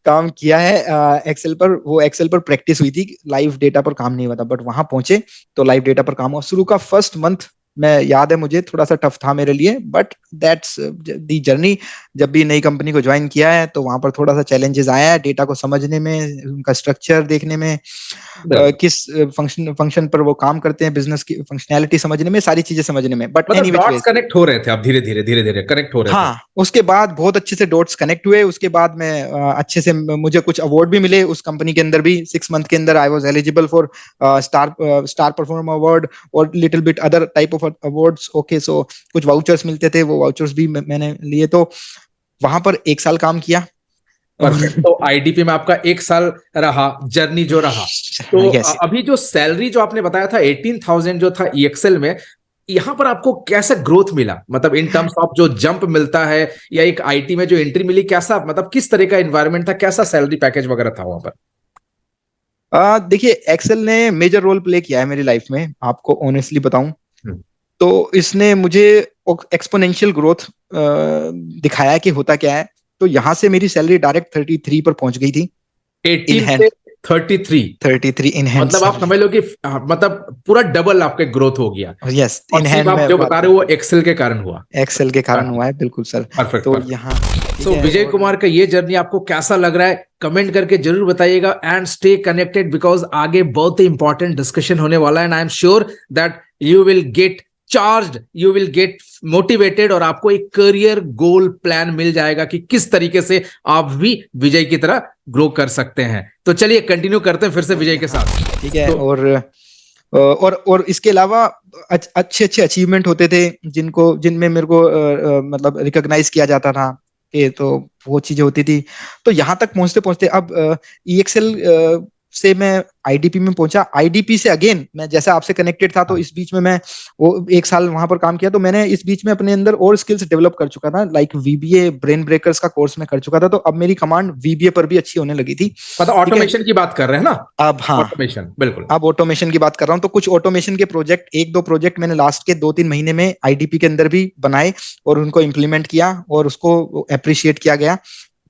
काम किया है एक्सेल पर, वो एक्सेल पर प्रैक्टिस हुई थी, लाइव डेटा पर काम नहीं हुआ था। बट वहां पहुंचे तो लाइव डेटा पर काम हुआ। शुरू का फर्स्ट मंथ, मैं याद है मुझे, थोड़ा सा टफ था मेरे लिए, बट दैट्स दी जर्नी। जब भी नई कंपनी को ज्वाइन किया है तो वहां पर थोड़ा सा चैलेंजेस आया है डेटा को समझने में, उनका स्ट्रक्चर देखने में, बिल्कुल। किस फंक्शन फंक्शन पर वो काम करते हैं, बिजनेस की फंक्शनैलिटी समझने में, सारी चीजें समझने में। बट मतलब any which dots ways, connect हो रहे थे, आप धीरे धीरे धीरे धीरे कनेक्ट हो रहे थे। हाँ, उसके बाद बहुत अच्छे से डॉट्स कनेक्ट हुए। उसके बाद मैं अच्छे से, मुझे कुछ अवार्ड भी मिले उस कंपनी के अंदर भी। 6 मंथ के अंदर I was eligible for star performer award और little bit other type of awards. Okay, so कुछ वाउचर्स मिलते थे, वो वाउचर्स भी मैंने लिए। तो वहां पर 1 साल काम किया। परफेक्ट। तो आईडीपी में आपका 1 साल रहा, जर्नी जो रहा। तो यस, अभी जो सैलरी जो आपने बताया था 18,000 जो था ईएक्सएल में, यहां पर आपको कैसा ग्रोथ मिला? मतलब इन टर्म्स ऑफ जो जंप मिलता है या एक आईटी में जो एंट्री मिली, कैसा मतलब किस तरह का एनवायरनमेंट था, कैसा सैलरी पैकेज वगैरह था वहां पर? देखिए, एक्सेल ने मेजर रोल प्ले किया है मेरी लाइफ में, आपको ऑनेस्टली बताऊं हम्म। तो इसने मुझे एक्सपोनेंशियल ग्रोथ दिखाया है कि होता क्या है। तो यहाँ से मेरी सैलरी डायरेक्ट 33 पर पहुंच गई थी। इन 18 हैंड, से 33? 33 इन हैंड मतलब आप सैलरी। समझ लो कि मतलब पूरा डबल आपके ग्रोथ हो गया। यस, और इन सिर्फ हैंड आप में जो बात बता कर, रहे हो वो एक्सेल के कारण हुआ। एक्सेल के कारण हुआ है, बिल्कुल सर। परफेक्ट तो परफेक्ट। यहाँ ठीक सो है। विजय और कुमार का ये जर्नी आपको कैसा लग रहा है, कमेंट करके जरूर बताइएगा। एंड स्टे कनेक्टेड बिकॉज आगे बहुत ही इंपॉर्टेंट डिस्कशन होने वाला है। And I am sure that you will get charged, you will get motivated, और आपको एक करियर गोल प्लान मिल जाएगा कि किस तरीके से आप भी विजय की तरह ग्रो कर सकते हैं। तो चलिए कंटिन्यू करते हैं फिर से विजय के साथ। ठीक है। तो और इसके अलावा अच्छे अच्छे अचीवमेंट होते थे जिनमें मेरे को मतलब रिकॉग्नाइज किया जाता था। तो वो चीजें होती थी। तो यहाँ तक पहुंचते पहुंचते अब ईएक्सएल से मैं आईडीपी में पहुंचा। आईडीपी से अगेन मैं जैसा आपसे कनेक्टेड था, तो इस बीच में मैं वो 1 साल वहां पर काम किया। तो मैंने इस बीच में अपने अंदर और स्किल्स डेवलप कर चुका था, लाइक वीबीए, ब्रेन ब्रेकर्स का कोर्स मैं कर चुका था। तो अब मेरी कमांड वीबीए पर भी अच्छी होने लगी थी। मतलब ठीक है। ऑटोमेशन की बात कर रहे हैं ना? अब हाँ, ऑटोमेशन बिल्कुल। अब ऑटोमेशन की बात कर रहा हूँ। तो कुछ ऑटोमेशन के प्रोजेक्ट, 1-2 प्रोजेक्ट मैंने लास्ट के 2-3 महीने में आईडीपी के अंदर भी बनाए और उनको इम्प्लीमेंट किया और उसको अप्रिशिएट किया गया।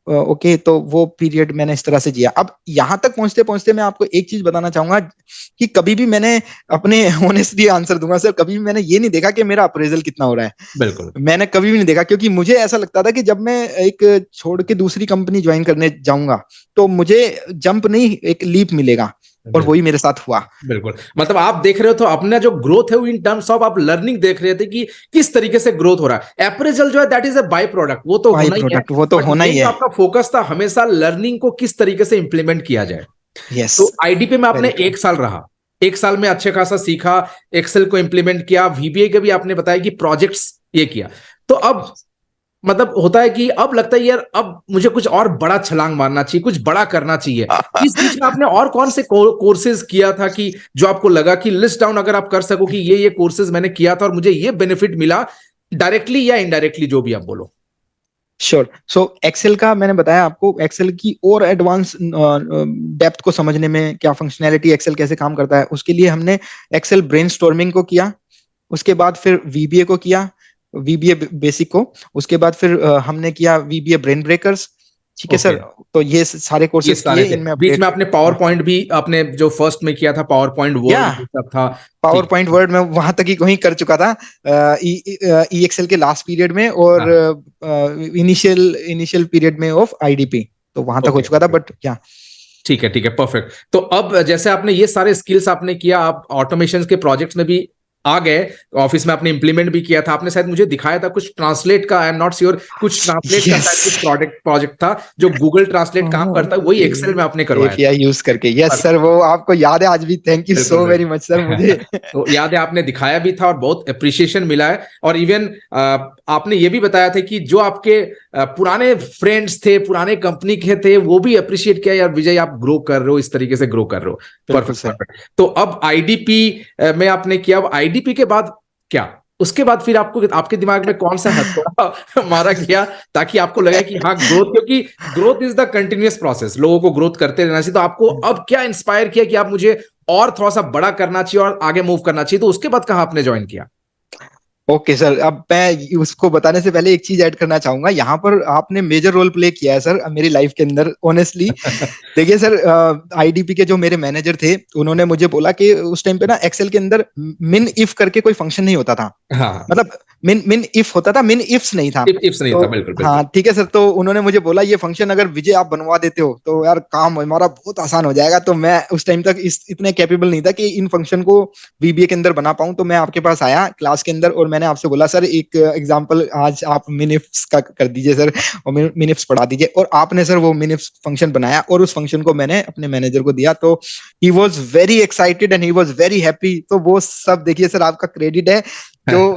ओके, तो वो पीरियड मैंने इस तरह से जिया। अब यहाँ तक पहुंचते पहुंचते मैं आपको एक चीज बताना चाहूंगा कि कभी भी मैंने अपने ऑनेस्टली आंसर दूंगा सर, कभी भी मैंने ये नहीं देखा कि मेरा अप्रेजल कितना हो रहा है। बिल्कुल मैंने कभी भी नहीं देखा, क्योंकि मुझे ऐसा लगता था कि जब मैं एक छोड़ के दूसरी कंपनी ज्वाइन करने जाऊंगा तो मुझे जंप नहीं, एक लीप मिलेगा। और बिल्कुल वही मेरे साथ हुआ। बिल्कुल। मतलब आप देख रहे हो तो अपना जो ग्रोथ है वो इन टर्म्स ऑफ आप लर्निंग देख रहे थे कि किस तरीके से ग्रोथ हो रहा है। अप्रेजल जो है that is a by product, वो तो बाई होना ही है। प्रोडक्ट, वो तो बट होना ही मेन जो है। आपका फोकस था हमेशा लर्निंग को किस तरीके से इंप्लीमेंट किया जाए। यस, तो आईडीपी में आपने वेरी ट्रू। 1 साल रहा, 1 साल में अच्छे खासा सीखा, एक्सेल को इंप्लीमेंट किया, वीबीए के भी आपने बताया कि प्रोजेक्ट्स ये किया। तो अब मतलब होता है कि अब लगता है यार अब मुझे कुछ और बड़ा छलांग मारना चाहिए, कुछ बड़ा करना चाहिए। इस बीच में आपने और कौन से कोर्सेज किया था कि जो आपको लगा कि लिस्ट डाउन अगर आप कर सको कि ये कोर्सेज मैंने किया था और मुझे ये बेनिफिट मिला, डायरेक्टली या इनडायरेक्टली, जो भी आप बोलो? श्योर। सो एक्सेल का मैंने बताया आपको, एक्सेल की और एडवांस डेप्थ को समझने में क्या फंक्शनैलिटी, एक्सेल कैसे काम करता है, उसके लिए हमने एक्सेल ब्रेनस्टॉर्मिंग को किया। उसके बाद फिर वीबीए को किया, वीबीए बेसिक को। उसके बाद फिर हमने किया वीबीए ब्रेन ब्रेकर्स। ठीक है सर। ओके, तो ये सारे ये कोर्सेज सारे किए, थे। इनमें बीच अपडेट। में आपने पावर पॉइंट भी, आपने जो फर्स्ट में किया था पावर पॉइंट या वर्ड ये सब था। पावर ठीक पॉइंट वर्ड में वहां तक ही वहीं कर चुका था, ई एक्सेल के लास्ट पीरियड में, और है। इनिशियल इनिशियल पीरियड में ऑफ आईडीपी, तो वहां तक हो ओके चुका था, ओके, बट क्या। ठीक है ठीक है, परफेक्ट। तो अब जैसे आपने ये सारे स्किल्स आपने किया, आप ऑटोमेशन के प्रोजेक्ट्स में भी आ गए, ऑफिस में आपने इंप्लीमेंट भी किया था, आपने शायद मुझे दिखाया था कुछ ट्रांसलेट का, आई एम नॉट श्योर, कुछ ट्रांसलेट का यस। शायद कुछ प्रोडक्ट प्रोजेक्ट था जो गूगल ट्रांसलेट काम करता है, वही एक्सेल में आपने करवाया था। एपीआई यूज करके, यस सर, Perfect. वो आपको याद है आज भी। थैंक यू बिल्कुल सो वेरी बिल्कुल। मच सर, मुझे। तो याद है आपने दिखाया भी था और बहुत अप्रिशिएशन मिला है। और इवन आपने ये भी बताया था कि जो आपके पुराने फ्रेंड्स थे, पुराने कंपनी के थे, वो भी अप्रिशिएट किया, यार विजय आप ग्रो कर रहे हो, इस तरीके से ग्रो कर रहे हो। बिल्कुल परफेक्ट सर। परफेक्ट। तो अब आईडीपी में आपने किया, अब आईडीपी के बाद क्या, उसके बाद फिर आपको, आपके दिमाग में कौन सा हथौड़ा मारा गया ताकि आपको लगा कि हाँ ग्रोथ, क्योंकि growth is the continuous process, लोगों को ग्रोथ करते रहना चाहिए। तो आपको अब क्या इंस्पायर किया कि आप मुझे और थोड़ा सा बड़ा करना चाहिए और आगे मूव करना चाहिए, तो उसके बाद कहाँ आपने ज्वाइन किया? ओके सर, अब मैं उसको बताने से पहले एक चीज ऐड करना चाहूंगा। यहाँ पर आपने मेजर रोल प्ले किया है सर मेरी लाइफ के अंदर, ऑनेस्टली। देखिए सर, आईडीपी के जो मेरे मैनेजर थे, उन्होंने मुझे बोला कि उस टाइम पे ना एक्सेल के अंदर मिन इफ करके कोई फंक्शन नहीं होता था। हाँ, मतलब मिन मिन इफ होता था, मिन इफ्स नहीं था। टिप्स नहीं तो था, बिल्कुल हाँ बिल्कुल। ठीक है सर, तो उन्होंने मुझे बोला ये फंक्शन अगर विजय आप बनवा देते हो तो यार काम हमारा बहुत आसान हो जाएगा। तो मैं उस टाइम तक इतने कैपेबल नहीं था कि इन फंक्शन को वीबीए के अंदर बना पाऊं। तो मैं आपके पास आया क्लास के अंदर, और मैंने आपसे बोला सर एक एग्जांपल आज आप मिनिफ्स का कर दीजिए सर, और मिनिफ्स पढ़ा दीजिए। और आपने सर वो मिनिफ्स फंक्शन बनाया, और उस फंक्शन को मैंने अपने मैनेजर को दिया। तो he was very excited and he was very happy. तो वो सब देखिए सर, आपका क्रेडिट है, जो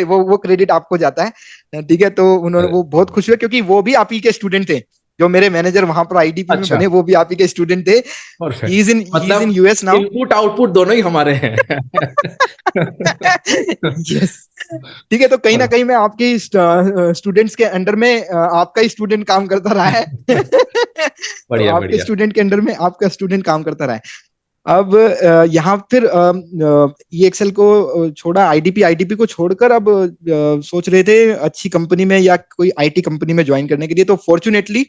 वो क्रेडिट आपको जाता है। ठीक है, तो उन्होंने, वो बहुत खुश हुए, क्योंकि वो भी आप ही के स्टूडेंट थे। जो मेरे मैनेजर वहां पर आईडीपी में अच्छा, बने, वो भी आप ही के स्टूडेंट थे। परफेक्ट। ही इज इन मतलब यूएस नाउ। इनपुट आउटपुट दोनों ही हमारे हैं। यस। ठीक है, तो कहीं ना कहीं मैं आपके स्टूडेंट्स के अंडर में आपका ही स्टूडेंट काम करता रहा है। तो बढ़िया आपके बढ़िया। स्टूडेंट के अंडर में आपका स्टूडेंट काम करता रहा है। अब यहाँ फिर ये एक्सेल को छोड़ा, आईडीपी आईडीपी को छोड़कर अब सोच रहे थे अच्छी कंपनी में या कोई आईटी कंपनी में ज्वाइन करने के लिए। तो फॉर्चुनेटली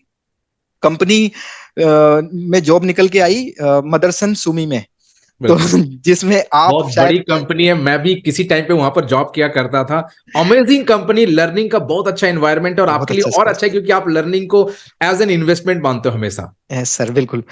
कंपनी में जॉब निकल के आई, मदरसन सुमी में। तो बिल्कुल, जिसमें आप बहुत बड़ी शायद। कंपनी है, मैं भी किसी टाइम पे वहां पर जॉब किया करता था। अमेजिंग कंपनी, लर्निंग का बहुत अच्छा एनवायरनमेंट है, और बहुत आपके लिए अच्छा और स्पेस। अच्छा है क्योंकि आप लर्निंग को एज एन इन्वेस्टमेंट मानते हो हमेशा। यस सर, बिल्कुल।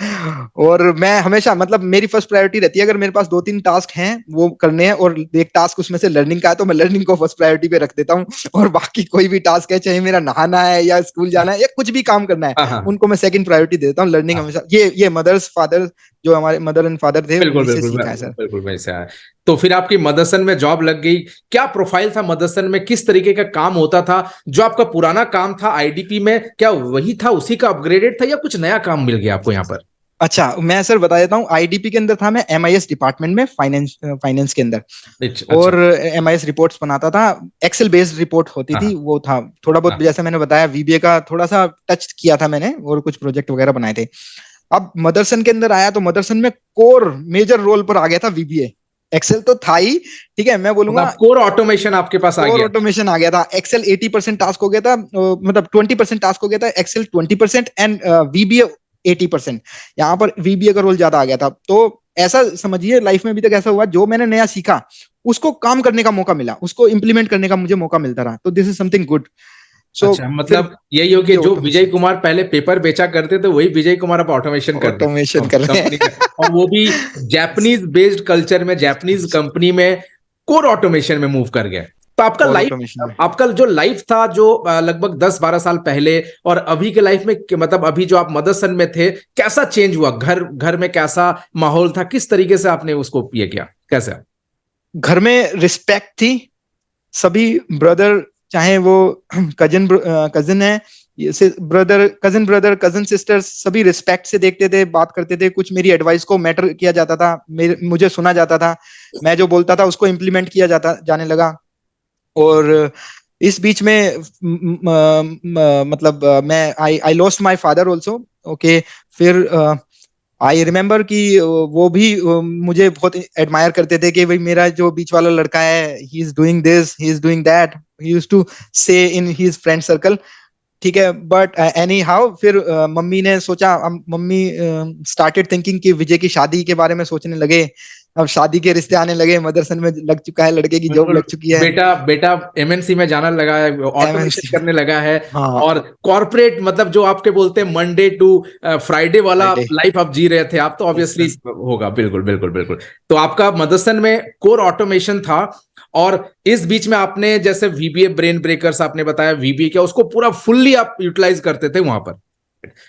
और मैं हमेशा, मतलब मेरी फर्स्ट प्रायोरिटी रहती है, अगर मेरे पास दो तीन टास्क हैं वो करने हैं, और एक टास्क उसमें से लर्निंग का है, तो मैं लर्निंग को फर्स्ट प्रायोरिटी पे रख देता हूँ। और बाकी कोई भी टास्क है, चाहे मेरा नहाना है या स्कूल जाना है या कुछ भी काम करना है, हाँ हाँ उनको मैं सेकंड प्रायोरिटी देता हूँ। लर्निंग हाँ, हमेशा, ये मदर्स फादर, जो हमारे मदर एंड फादर थे, बिल्कुल उन्हीं से बिल्कुल, सीखा है सर। बिल्कुल वैसे है। तो फिर आपकी मदरसन में जॉब लग गई, क्या प्रोफाइल था मदरसन में, किस तरीके का काम होता था? जो आपका पुराना काम था आईडीपी में, क्या वही था, उसी का अपग्रेडेड था, या कुछ नया काम मिल गया आपको यहाँ पर? अच्छा, मैं सर बता देता हूँ। आईडीपी के अंदर था मैं एमआईएस डिपार्टमेंट में, फाइनेंस फाइनेंस के अंदर। अच्छा, और एमआईएस रिपोर्ट्स बनाता था। एक्सेल बेस्ड रिपोर्ट होती हाँ थी, वो था। थोड़ा बहुत हाँ, जैसे मैंने बताया, वीबीए का थोड़ा सा टच किया था मैंने, और कुछ प्रोजेक्ट वगैरह बनाए थे। अब मदरसन के अंदर आया, तो मदरसन में कोर मेजर रोल पर आ गया था वीबीए। एक्सेल तो था ही, ठीक है, मैं बोलूंगा मतलब कोर ऑटोमेशन आपके पास आ कोर गया। ऑटोमेशन आ गया था। एक्सेल 80% टास्क हो गया था, मतलब 20% टास्क हो गया था, एक्सेल 20%, एंड वीबीए 80%। यहाँ पर वीबीए का रोल ज्यादा आ गया था। तो ऐसा समझिए, लाइफ में अभी तक ऐसा हुआ, जो मैंने नया सीखा उसको काम करने का मौका मिला, उसको इंप्लीमेंट करने का मुझे मौका मिलता रहा। तो दिस इज समथिंग गुड। सो अच्छा, फिर मतलब यही हो कि ये जो विजय ऑटोमेशन, कुमार पहले पेपर बेचा करते थे, वही विजय कुमार अब ऑटोमेशन कर रहे ऑटोमेशन हैं कर रहे कंपनी का, हैं। और वो भी जापानीज बेस्ड कल्चर में, जापानीज कंपनी में कोर ऑटोमेशन में मूव कर गए। तो आपका कोर लाइफ, ऑटोमेशन में। आपका जो लाइफ था, जो लगभग 10-12 साल पहले और अभी के लाइफ में, मतलब अभी जो आप मदरसन में थे, कैसा चेंज हुआ? घर घर में कैसा माहौल था, किस तरीके से आपने उसको ये किया, कैसे? घर में रिस्पेक्ट थी। सभी ब्रदर, चाहे वो कजन कजन है, brother cousin, brother cousin sisters, सभी रिस्पेक्ट से देखते थे, बात करते थे। कुछ मेरी एडवाइस को मैटर किया जाता था, मुझे सुना जाता था। मैं जो बोलता था उसको इम्प्लीमेंट किया जाता जाने लगा। और इस बीच में मतलब मैं I lost my father also. Okay. फिर आई रिमेम्बर कि वो भी मुझे बहुत एडमायर करते थे कि भाई मेरा जो बीच वाला लड़का है, he is doing this, he is doing that, he used to say in his friend circle. ठीक है, बट एनी हाउ फिर मम्मी ने सोचा, मम्मी स्टार्टेड थिंकिंग कि विजय की शादी के बारे में सोचने लगे। अब शादी के रिश्ते आने लगे, मदरसन में लग चुका है, लड़के की जॉब बिल्कुल। लग चुकी है। बेटा बेटा एमएनसी में जाना लगा है, ऑटोमेशन एमएनसी। करने लगा है, हाँ। और कॉर्पोरेट मतलब जो आपके बोलते हैं मंडे टू फ्राइडे वाला फ्राइडे। लाइफ आप जी रहे थे आप, तो यस ऑब्वियसली यस। होगा। बिल्कुल बिल्कुल बिल्कुल। तो आपका मदरसन में कोर ऑटोमेशन था, और इस बीच में आपने जैसे वीबीए ब्रेन ब्रेकर्स आपने बताया, वीबीए क्या, उसको पूरा फुल्ली आप यूटिलाइज करते थे वहां पर।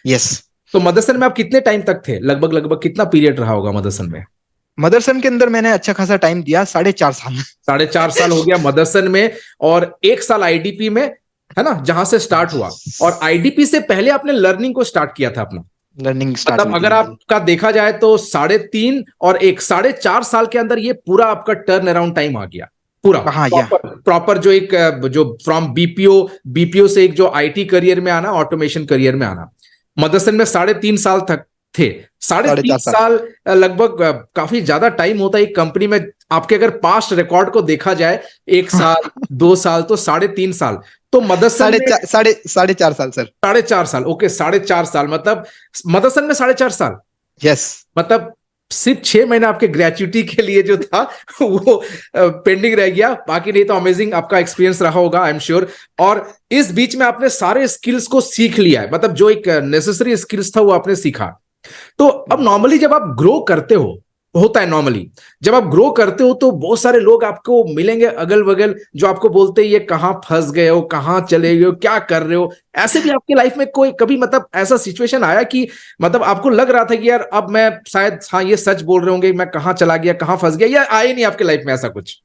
यस। तो मदरसन में आप कितने टाइम तक थे, लगभग लगभग कितना पीरियड रहा होगा मदरसन में? मदरसन के अंदर मैंने अच्छा खासा टाइम दिया, 4.5 साल। 4.5 साल हो गया मदरसन में, और 1 साल आईडीपी में, है ना, जहां से स्टार्ट हुआ। और आईडीपी से पहले आपने लर्निंग को स्टार्ट किया था अपना। लर्निंग स्टार्ट मतलब हुई थी अगर मेरी। आपका देखा जाए तो 3.5 और 4.5 साल के अंदर ये पूरा आपका टर्न अराउंड टाइम आ गया पूरा हाँ या। प्रॉपर प्रॉपर, जो एक जो फ्रॉम बीपीओ से एक जो आईटी करियर में आना, ऑटोमेशन करियर में आना, मदरसन में 3.5 साल तक थे। साढ़े साढ़े तीन चार साल साल लगभग काफी ज्यादा टाइम होता है एक कंपनी में। आपके अगर पास्ट रिकॉर्ड को देखा जाए, 1 साल 2 साल, तो 3.5 साल। तो मदरसन में साढ़े चार साल सर। 4.5 साल, ओके, 4.5 साल मतलब मदरसन में 4.5 साल, यस। मतलब सिर्फ 6 महीना आपके ग्रेचुइटी के लिए जो था वो पेंडिंग रह गया, बाकी नहीं तो अमेजिंग आपका एक्सपीरियंस रहा होगा, आई एम श्योर। और इस बीच में आपने सारे स्किल्स को सीख लिया है, मतलब जो एक नेसेसरी स्किल्स था वो आपने सीखा। तो अब नॉर्मली जब आप ग्रो करते हो, होता है नॉर्मली जब आप ग्रो करते हो तो बहुत सारे लोग आपको मिलेंगे अगल बगल, जो आपको बोलते हैं ये कहाँ फंस गए हो, कहाँ चले गए हो, क्या कर रहे हो। ऐसे भी आपकी लाइफ में कोई कभी मतलब ऐसा सिचुएशन आया कि मतलब आपको लग रहा था कि यार अब मैं शायद, हाँ ये सच बोल रहे होंगे, मैं कहाँ चला गया, कहाँ फंस गया, या आए नहीं आपके लाइफ में ऐसा कुछ?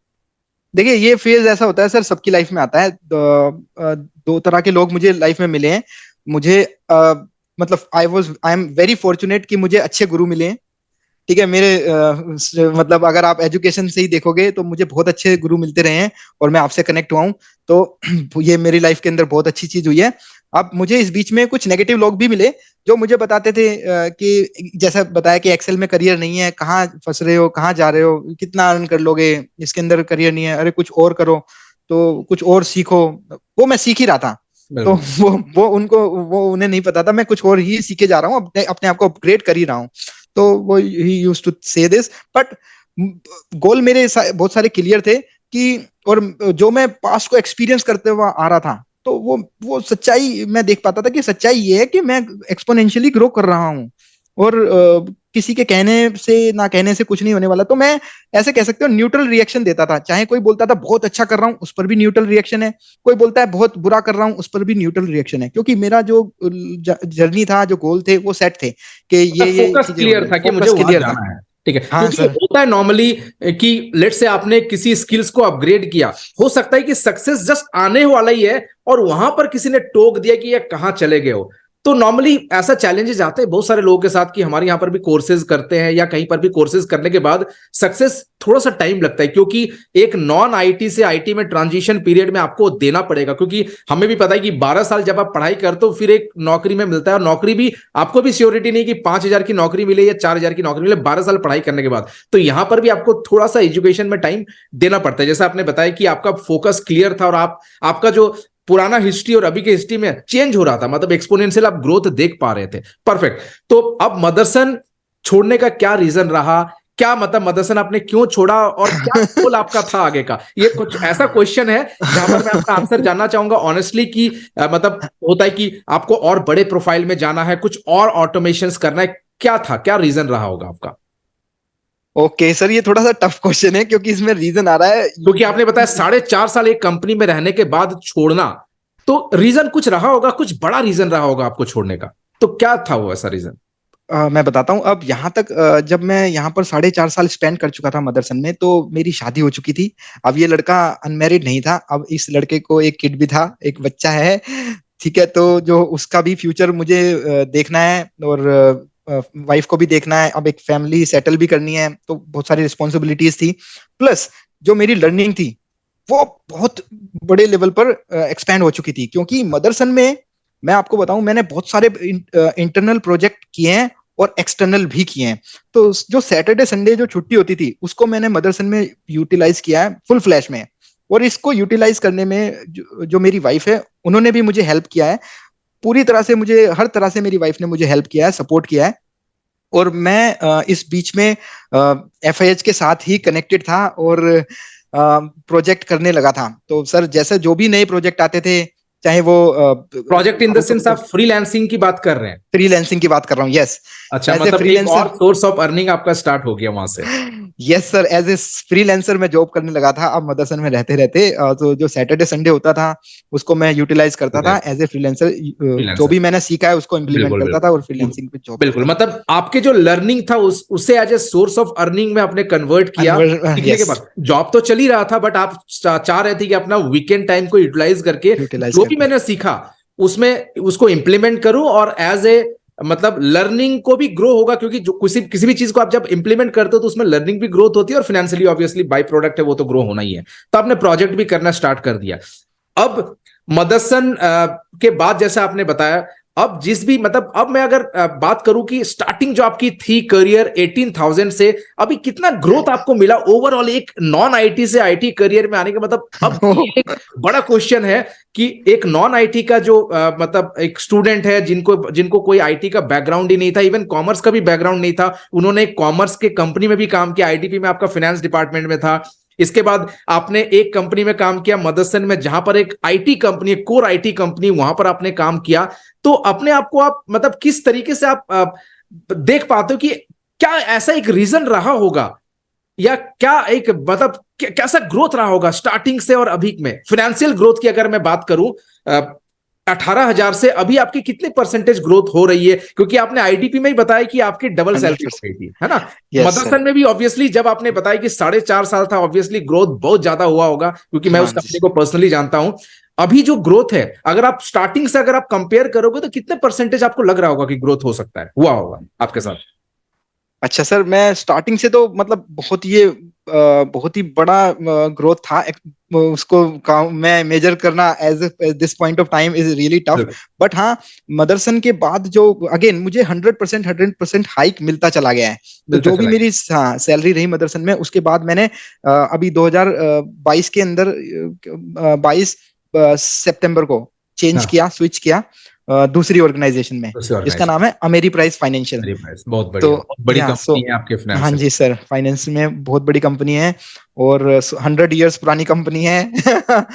देखिए, ये फेज ऐसा होता है सर, सबकी लाइफ में आता है। दो तरह के लोग मुझे लाइफ में मिले हैं। मुझे मतलब आई एम वेरी फॉर्चुनेट कि मुझे अच्छे गुरु मिले हैं। ठीक है, मेरे मतलब अगर आप एजुकेशन से ही देखोगे तो मुझे बहुत अच्छे गुरु मिलते रहे हैं, और मैं आपसे कनेक्ट हुआ हूं, तो ये मेरी लाइफ के अंदर बहुत अच्छी चीज हुई है। अब मुझे इस बीच में कुछ नेगेटिव लोग भी मिले, जो मुझे बताते थे कि जैसा बताया कि एक्सेल में करियर नहीं है, कहाँ फंस रहे हो, कहाँ जा रहे हो, कितना अर्न कर लोगे, इसके अंदर करियर नहीं है, अरे कुछ और करो, तो कुछ और सीखो। वो मैं सीख ही रहा था। तो बिल्कुल। वो उन्हें नहीं पता था, मैं कुछ और ही सीखे जा रहा हूँ, अपने अपने आप को अपग्रेड कर ही रहा हूँ। तो वो ही यूज्ड टू से दिस, बट गोल मेरे बहुत सारे क्लियर थे कि, और जो मैं पास्ट को एक्सपीरियंस करते हुआ आ रहा था, तो वो सच्चाई मैं देख पाता था कि सच्चाई ये है कि मैं एक्सपोनेंशियली ग्रो कर रहा हूँ, और किसी के कहने से ना कहने से कुछ नहीं होने वाला। तो मैं ऐसे कह सकते हो न्यूट्रल रिएक्शन देता था, चाहे कोई बोलता था बहुत अच्छा कर रहा हूँ, उस पर भी न्यूट्रल रिएक्शन है, कोई बोलता है बहुत बुरा कर रहा हूँ, उस पर भी न्यूट्रल रिएक्शन है, क्योंकि मेरा जो जर्नी था, जो गोल थे, वो सेट थे कि मतलब ये फोकस चीजें क्लियर होंगी, था कि मुझे फोकस वहां क्लियर था। जाना है। ठीक है, हाँ क्योंकि सर। होता है नॉर्मली कि लेट से आपने किसी स्किल्स को अपग्रेड किया, हो सकता है कि सक्सेस जस्ट आने वाला ही है और वहां पर किसी ने टोक दिया कि ये कहां चले गए हो। तो नॉर्मली ऐसा चैलेंजेस आते हैं बहुत सारे लोगों के साथ कि हमारे यहाँ पर भी कोर्सेज करते हैं या कहीं पर भी कोर्सेज करने के बाद सक्सेस थोड़ा सा टाइम लगता है, क्योंकि एक नॉन आईटी से आईटी में ट्रांजिशन पीरियड में आपको देना पड़ेगा, क्योंकि हमें भी पता है कि 12 साल जब आप पढ़ाई करते हो फिर एक नौकरी में मिलता है, और नौकरी भी आपको भी श्योरिटी नहीं कि 5,000 की नौकरी मिले या 4,000 की नौकरी मिले 12 साल पढ़ाई करने के बाद। तो यहां पर भी आपको थोड़ा सा एजुकेशन में टाइम देना पड़ता है। जैसा आपने बताया कि आपका फोकस क्लियर था और आपका जो पुराना हिस्ट्री और अभी के हिस्ट्री में चेंज हो रहा था, मतलब एक्सपोनेंशियल आप ग्रोथ देख पा रहे थे। परफेक्ट। तो अब मदरसन छोड़ने का क्या रीजन रहा, क्या मतलब मदरसन आपने क्यों छोड़ा, और क्या गोल आपका था आगे का? ये कुछ ऐसा क्वेश्चन है जहां पर मैं आपका आंसर जानना चाहूंगा ऑनेस्टली कि मतलब होता है कि आपको और बड़े प्रोफाइल में जाना है, कुछ और ऑटोमेशंस करना है, क्या था, क्या रीजन रहा होगा आपका? ओके सर, ये थोड़ा सा टफ क्वेश्चन है, क्योंकि इसमें रीजन आ रहा है। क्योंकि आपने बताया 4.5 साल एक कंपनी में रहने के बाद छोड़ना, तो रीजन कुछ रहा होगा, कुछ बड़ा रीजन रहा होगा आपको छोड़ने का। तो क्या था वो ऐसा रीजन? मैं बताता हूँ। अब यहाँ तक जब मैं यहाँ पर 4.5 साल स्पेंड कर चुका था मदरसन में, तो मेरी शादी हो चुकी थी। अब ये लड़का अनमेरिड नहीं था, अब इस लड़के को एक किड भी था, एक बच्चा है। ठीक है, तो जो उसका भी फ्यूचर मुझे देखना है, और वाइफ को भी देखना है, अब एक फैमिली सेटल भी करनी है, तो बहुत सारी रिस्पॉन्सिबिलिटीज थी। प्लस जो मेरी लर्निंग थी, वो बहुत बड़े लेवल पर एक्सपैंड हो चुकी थी, क्योंकि मदरसन में मैं आपको बताऊं, मैंने बहुत सारे इंटरनल प्रोजेक्ट किए हैं और एक्सटर्नल भी किए हैं। तो जो सैटरडे संडे जो छुट्टी होती थी उसको मैंने मदरसन में यूटिलाइज किया है फुल फ्लैश में। और इसको यूटिलाइज करने में जो मेरी वाइफ है उन्होंने भी मुझे हेल्प किया है पूरी तरह से। मुझे हर तरह से मेरी वाइफ ने मुझे हेल्प किया है, सपोर्ट किया है। और मैं इस बीच में एफआईएच के साथ ही कनेक्टेड था और प्रोजेक्ट करने लगा था। तो सर जैसे जो भी नए प्रोजेक्ट आते थे, चाहे वो project in the out sense of आप फ्रीलांसिंग की बात कर रहे हैं? फ्रीलैंसिंग की बात कर रहा हूँ, यस। अच्छा, एज ए मतलब एक और फ्रीलैंसर, सोर्स ऑफ अर्निंग आपका स्टार्ट हो गया वहां से। Yes sir, as a freelancer मैं जॉब करने लगा था। अब मदरसन में रहते रहते तो जो सैटरडे संडे होता था उसको मैं यूटिलाइज करता था एज ए फ्रीलैंसर। जो फ्रीलांसर, भी मैंने सीखा है उसको इम्प्लीमेंट बिल्कुल करता था बिल्कुल और फ्रीलैंसिंग पे जॉब बिल्कुल। करता था। मतलब आपके जो लर्निंग था उसे as a source of earning में आपने कन्वर्ट किया सीखने के यस, बाद। जॉब तो चल ही रहा था, बट आप चाह रहे थे कि अपना वीकेंड टाइम को यूटिलाइज करके यूटिलाइज जो भी करके। मैंने सीखा उसमें उसको इंप्लीमेंट करूं, और एज ए मतलब लर्निंग को भी ग्रो होगा, क्योंकि जो किसी भी चीज को आप जब इंप्लीमेंट करते हो तो उसमें लर्निंग भी ग्रोथ होती है, और फाइनेंशियली ऑब्वियसली बाय प्रोडक्ट है वो तो ग्रो होना ही है। तो आपने प्रोजेक्ट भी करना स्टार्ट कर दिया। अब मदरसन के बाद जैसा आपने बताया, अब जिस भी मतलब अब मैं अगर बात करूं कि स्टार्टिंग जो आपकी थी करियर 18,000 से अभी कितना ग्रोथ आपको मिला ओवरऑल एक नॉन आईटी से आईटी करियर में आने का? मतलब अब ये एक बड़ा क्वेश्चन है कि एक नॉन आईटी का जो मतलब एक स्टूडेंट है जिनको जिनको कोई आईटी का बैकग्राउंड ही नहीं था, इवन कॉमर्स का भी बैकग्राउंड नहीं था, उन्होंने कॉमर्स के कंपनी में भी काम किया, आईटीपी में आपका फाइनेंस डिपार्टमेंट में था। इसके बाद आपने एक कंपनी में काम किया मदरसन में, जहां पर एक IT company, core IT company, वहां पर आपने काम किया। तो अपने आप को आप मतलब किस तरीके से आप देख पाते हो कि क्या ऐसा एक रीजन रहा होगा, या क्या एक मतलब कैसा ग्रोथ रहा होगा स्टार्टिंग से और अभी में? फाइनेंशियल ग्रोथ की अगर मैं बात करूं, 18,000 से अभी आपकी कितनी परसेंटेज ग्रोथ हो रही है? क्योंकि आपने आईटीपी में ही बताया कि आपकी डबल सैलरी हो 100%। गई थी, है ना? Yes sir. मदरसन में भी ऑब्वियसली जब आपने बताया कि 4.5 साल था, ऑब्वियसली ग्रोथ बहुत ज्यादा हुआ होगा, क्योंकि मैं हाँ उस जी। कंपनी को पर्सनली जानता हूं। अभी जो ग्रोथ है, अगर आप स्टार्टिंग से अगर आप कंपेयर करोगे तो कितने परसेंटेज आपको लग रहा होगा कि ग्रोथ हो सकता है, हुआ होगा आपके साथ? अच्छा सर, मैं स्टार्टिंग से तो मतलब बहुत ही बड़ा ग्रोथ था। उसको मैं मेजर करना as this point of time is really tough. बिल्कुल बट हाँ, मदरसन के बाद जो अगेन मुझे 100% हाइक मिलता चला गया है। तो मिलता जो भी चला मेरी हाँ सैलरी रही मदरसन में, उसके बाद मैंने अभी 2022 के अंदर 22 सितंबर को गया। चेंज हाँ, किया, स्विच किया दूसरी ऑर्गेनाइजेशन में, दूसरी जिसका ऑर्गेनाइजेशन। नाम है अमेरीप्राइज फाइनेंशियल। वेरी नाइस, बहुत तो बढ़िया, बहुत बड़ी या सो कंपनी है आपके हाँ फाइनेंस में। जी सर, फाइनेंस में बहुत बड़ी कंपनी है और 100 इयर्स पुरानी कंपनी है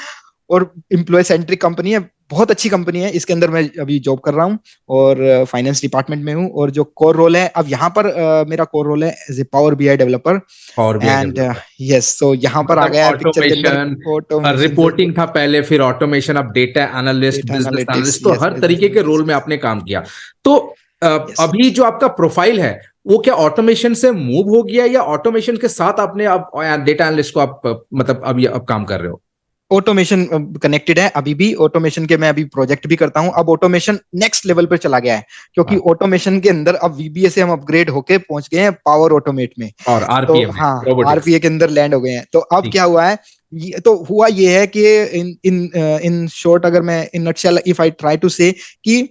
और एम्प्लॉय सेंट्रिक कंपनी है। बहुत अच्छी कंपनी है। इसके अंदर मैं अभी जॉब कर रहा हूँ और फाइनेंस डिपार्टमेंट में हूँ। और जो कोर रोल है अब यहाँ पर मेरा कोर रोल है as a Power BI developer. और भी एंड डेवलपर, यस, सो यहाँ पर आ मतलब गया है पिक्चर के अंदर ऑटोमेशन, ऑटोमेशन से रिपोर्टिंग था पहले, फिर ऑटोमेशन, अब data analyst, data business analytics, analyst, तो यस हर बिजनेस तरीके के रोल एनालिटिक्स, में आपने काम किया। तो अ, यस। अभी जो आपका प्रोफाइल है वो क्या ऑटोमेशन से मूव हो गया, या ऑटोमेशन के साथ आपने अब डेटा एनालिस्ट को आप मतलब अभी अब काम कर रहे हो? ऑटोमेशन कनेक्टेड है अभी भी। ऑटोमेशन के मैं अभी प्रोजेक्ट भी करता हूं। अब ऑटोमेशन नेक्स्ट लेवल पर चला गया है, क्योंकि हाँ, ऑटोमेशन के अंदर अब वीबीए से हम अपग्रेड होके पहुंच गए हैं पावर ऑटोमेट में। और तो आरपीएम में, हाँ, रोबोटिक्स। आरपीए के अंदर लैंड हो गए हैं। तो अब ठीक। क्या हुआ है, तो हुआ ये है कि इन इन इन शॉर्ट, अगर मैं in nutshell if I try to say, कि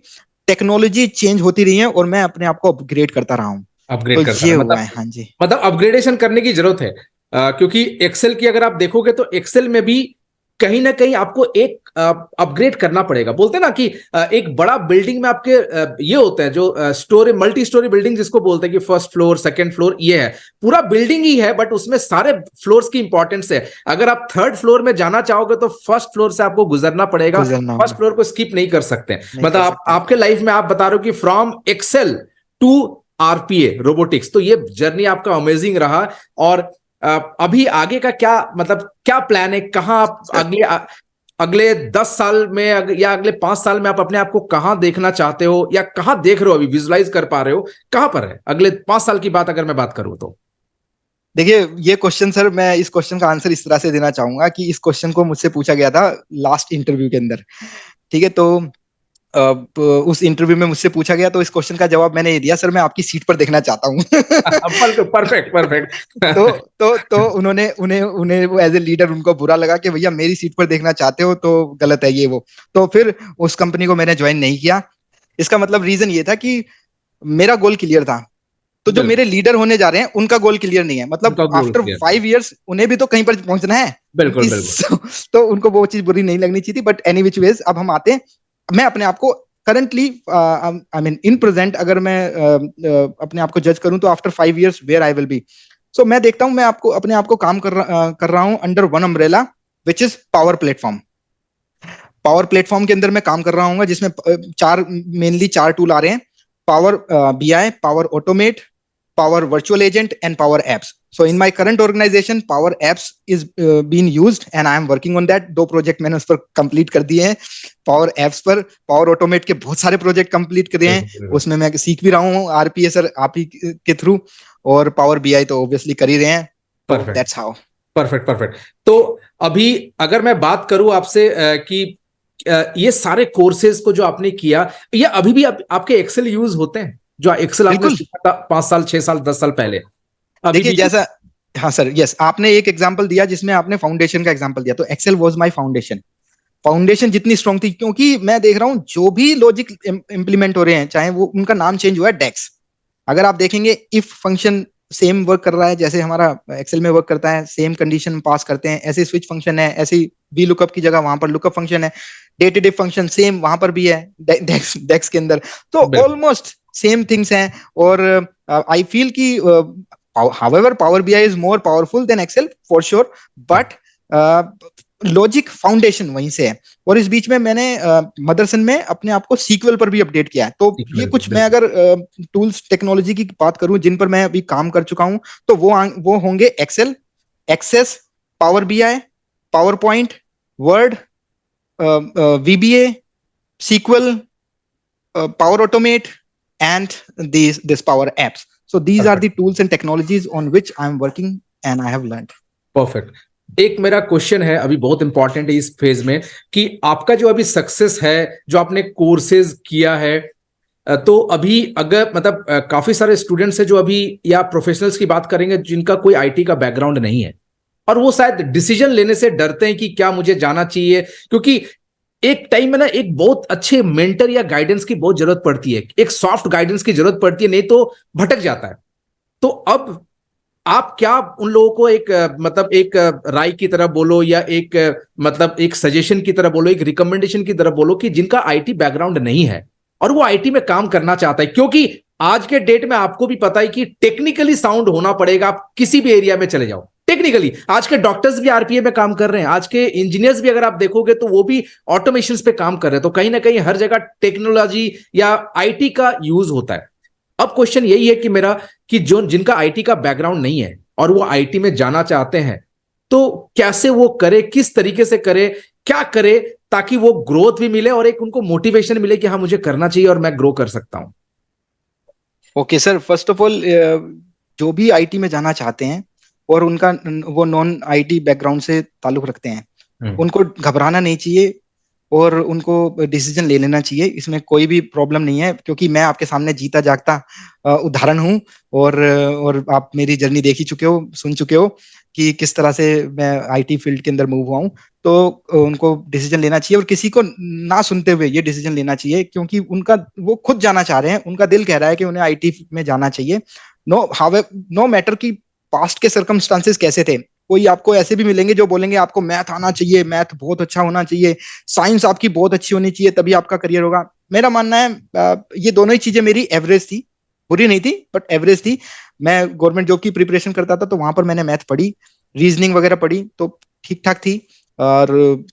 टेक्नोलॉजी चेंज होती रही है और मैं अपने आप को अपग्रेड करता रहा हूँ। तो अपग्रेड करता ये रहे, हुआ मतलब है, हाँ जी। अपग्रेडेशन करने की जरूरत है। क्योंकि एक्सेल की अगर आप देखोगे तो एक्सेल में भी कहीं ना कहीं आपको एक अपग्रेड करना पड़ेगा। बोलते हैं ना कि एक बड़ा बिल्डिंग में आपके ये होता है जो स्टोरी, मल्टी स्टोरी बिल्डिंग जिसको बोलते हैं कि फर्स्ट फ्लोर, सेकंड फ्लोर, ये है पूरा बिल्डिंग ही है, बट उसमें सारे फ्लोर्स की इंपॉर्टेंस है। अगर आप थर्ड फ्लोर में जाना चाहोगे तो फर्स्ट फ्लोर से आपको गुजरना पड़ेगा, गुजरना फर्स्ट होगा, फ्लोर को स्किप नहीं कर सकते। नहीं मतलब कर आप सकते। आपके लाइफ में आप बता रहे हो कि from Excel to RPA robotics, तो ये जर्नी आपका अमेजिंग रहा। और अभी आगे का क्या मतलब क्या प्लान है, कहाँ आप अगले 10 साल में या अगले 5 साल में आप अपने आप को कहाँ देखना चाहते हो, या कहाँ देख रहे हो, अभी विजुलाइज कर पा रहे हो कहाँ पर है अगले 5 साल की बात अगर मैं बात करूं तो? देखिए, ये क्वेश्चन सर, मैं इस क्वेश्चन का आंसर इस तरह से देना चाहूंगा कि इस क्वेश्चन को मुझसे पूछा गया था लास्ट इंटरव्यू के अंदर। ठीक है, तो उस इंटरव्यू में मुझसे पूछा गया, तो इस क्वेश्चन का जवाब मैंने ये दिया, सर मैं आपकी सीट पर देखना चाहता हूँ। परफेक्ट तो परफेक्ट। तो उन्होंने उन्हें उन्हें वो एज ए लीडर उनको बुरा लगा कि भैया मेरी सीट पर देखना चाहते हो तो गलत है ये वो। तो फिर उस कंपनी को मैंने ज्वाइन नहीं किया। इसका मतलब रीजन ये था कि मेरा गोल क्लियर था, तो जो मेरे बिल्कुल, लीडर होने जा रहे हैं उनका गोल क्लियर नहीं है। मतलब उनका गोल आफ्टर क्लियर है। 5 इयर्स उन्हें भी तो कहीं पर पहुंचना है। बिल्कुल इस बिल्कुल। तो उनको वो चीज बुरी नहीं लगनी चाहिए थी। बट एनी विच वेज, अब हम आते हैं, मैं अपने आप को currently, I mean in present, अगर मैं अपने आप को जज करूं तो after 5 years where I will be. So मैं देखता हूं, मैं आपको अपने आप को काम कर रहा हूं under one umbrella, which is power platform. Power platform के अंदर मैं काम कर रहा हूँ, जिसमें मेनली चार टूल आ रहे हैं: Power BI, Power Automate, Power Virtual Agent and Power Apps. So in my current organisation Power Apps is been used and I am working on that. 2 project मैंने उस पर कंप्लीट कर दिए हैं पावर एप्स पर। पावर ऑटोमेट के बहुत सारे प्रोजेक्ट कंप्लीट करे हैं, बिल्कुल उसमें मैं सीख भी रहा हूँ आरपीए सर आप ही के थ्रू। और पावर बीआई तो ऑब्वियसली कर ही रहे हैं। तो perfect that's how. Perfect perfect. तो अभी अगर मैं बात करूं आपसे कि ये सारे कोर्सेज को जो आपने किया, ये अभी भी आपके एक्सेल यूज होते हैं? जो एक्सेल आपने बिल्कुल। सीखा था 5 साल 6 साल 10 साल पहले, अभी देखिए भी use? जैसा, हाँ सर, यस, आपने एक एग्जांपल दिया जिसमें आपने फाउंडेशन का एग्जांपल दिया, तो Excel was my foundation. Foundation जितनी स्ट्रांग थी, क्योंकि मैं देख रहा हूं जो भी लॉजिक इंप्लीमेंट हो रहे हैं, चाहे वो उनका नाम चेंज हुआ है डेक्स, अगर आप देखेंगे इफ फंक्शन सेम वर्क कर रहा है जैसे हमारा एक्सेल में वर्क करता है, सेम कंडीशन पास करते हैं, ऐसे स्विच फंक्शन है, ऐसे वी लुकअप की जगह वहां पर लुकअप फंक्शन है, डेटेटिव फंक्शन सेम वहां पर भी है डेक्स डेक्स के अंदर। तो बिल्कुल ऑलमोस्ट सेम थिंग्स हैं। और आई फील कि however power bi is more powerful than excel for sure, but logic foundation वहीं से है। और इस बीच में मैंने मदरसन में अपने आप को सीक्वल पर भी अपडेट किया है। तो ये बिल्कुल कुछ, मैं बिल्कुल। अगर टूल्स टेक्नोलॉजी की बात करूं जिन पर मैं अभी काम कर चुका हूं, तो वो होंगे Excel, Access, Power BI, PowerPoint, Word, VBA, SQL, power automate, and this power apps. So these are the perfect tools and technologies on which I'm working and I have learned. Perfect. एक मेरा question है अभी बहुत important है इस phase में, कि आपका जो अभी सक्सेस है, जो आपने कोर्सेज किया है, तो अभी अगर मतलब काफी सारे स्टूडेंट्स हैं जो अभी, या प्रोफेशनल्स की बात करेंगे जिनका कोई आईटी का बैकग्राउंड नहीं है, और वो शायद डिसीजन लेने से डरते हैं कि क्या मुझे जाना चाहिए, क्योंकि एक टाइम में ना एक बहुत अच्छे मेंटर या गाइडेंस की बहुत जरूरत पड़ती है, एक सॉफ्ट गाइडेंस की जरूरत पड़ती है, नहीं तो भटक जाता है। तो अब आप क्या उन लोगों को एक मतलब एक राय की तरह बोलो, या एक मतलब एक सजेशन की तरह बोलो, एक रिकमेंडेशन की तरह बोलो, कि जिनका आईटी बैकग्राउंड नहीं है और वो आईटी में काम करना चाहता है, क्योंकि आज के डेट में आपको भी पता है कि टेक्निकली साउंड होना पड़ेगा, आप किसी भी एरिया में चले जाओ टेक्निकली। आज के डॉक्टर्स भी आरपीए में काम कर रहे हैं, आज के इंजीनियर्स भी अगर आप देखोगे तो वो भी ऑटोमेशन पे काम कर रहे हैं, तो कहीं ना कहीं हर जगह टेक्नोलॉजी या आईटी का यूज होता है। अब क्वेश्चन यही है कि मेरा, कि जो जिनका आईटी का बैकग्राउंड नहीं है और वो आईटी में जाना चाहते हैं, तो कैसे वो करे, किस तरीके से करे, क्या करे, ताकि वो ग्रोथ भी मिले और एक उनको मोटिवेशन मिले कि हाँ मुझे करना चाहिए और मैं ग्रो कर सकता हूं। Okay sir, first of all, जो भी आईटी में जाना चाहते हैं और उनका वो नॉन आईटी बैकग्राउंड से ताल्लुक रखते हैं, हम्म, उनको घबराना नहीं चाहिए और उनको डिसीजन ले लेना चाहिए। इसमें कोई भी प्रॉब्लम नहीं है, क्योंकि मैं आपके सामने जीता जागता उदाहरण हूँ। और आप मेरी जर्नी देख ही चुके हो, सुन चुके हो कि किस तरह से मैं आईटी फील्ड के अंदर मूव हुआ हूँ। तो उनको डिसीजन लेना चाहिए और किसी को ना सुनते हुए ये डिसीजन लेना चाहिए, क्योंकि उनका, वो खुद जाना चाह रहे हैं, उनका दिल कह रहा है कि उन्हें आईटी में जाना चाहिए। नो मैटर कि पास्ट के सर्कमस्टांसेस कैसे थे। कोई आपको ऐसे भी मिलेंगे जो बोलेंगे आपको मैथ आना चाहिए, मैथ बहुत अच्छा होना चाहिए, साइंस आपकी बहुत अच्छी होनी चाहिए, तभी आपका करियर होगा। मेरा मानना है ये दोनों ही चीजें मेरी एवरेज थी, बुरी नहीं थी बट एवरेज थी। मैं गवर्नमेंट जॉब की प्रिपरेशन करता था, तो वहां पर मैंने मैथ पढ़ी, रीजनिंग वगैरह पढ़ी, तो ठीक ठाक थी। और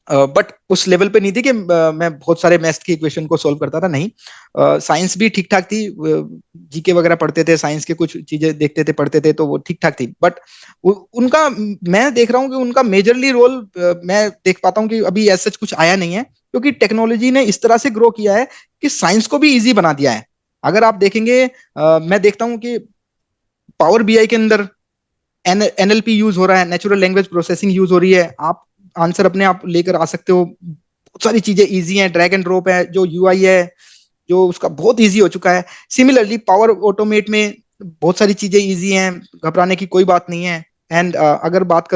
बट उस लेवल पे नहीं थी कि मैं बहुत सारे मैथ्स की इक्वेशन को सॉल्व करता था, नहीं। साइंस भी ठीक ठाक थी, जीके वगैरह पढ़ते थे, साइंस के कुछ चीजें देखते थे, पढ़ते थे, तो वो ठीक ठाक थी। बट उनका, मैं देख रहा हूँ कि उनका मेजरली रोल, मैं देख पाता हूँ कि अभी ऐसा कुछ आया नहीं है, क्योंकि टेक्नोलॉजी ने इस तरह से ग्रो किया है कि साइंस को भी इजी बना दिया है। अगर आप देखेंगे, मैं देखता हूँ कि पावर बीआई के अंदर एनएलपी यूज हो रहा है, नेचुरल लैंग्वेज प्रोसेसिंग यूज हो रही है। आप आंसर अपने आप लेकर आ सकते हो बहुत सारी चीजें इजी हैं, ड्रैग एंड ड्रॉप है, जो यूआई है जो उसका बहुत इजी हो चुका है। सिमिलरली पावर ऑटोमेट में बहुत सारी चीजें इजी हैं, घबराने की कोई बात नहीं है। एंड अगर बात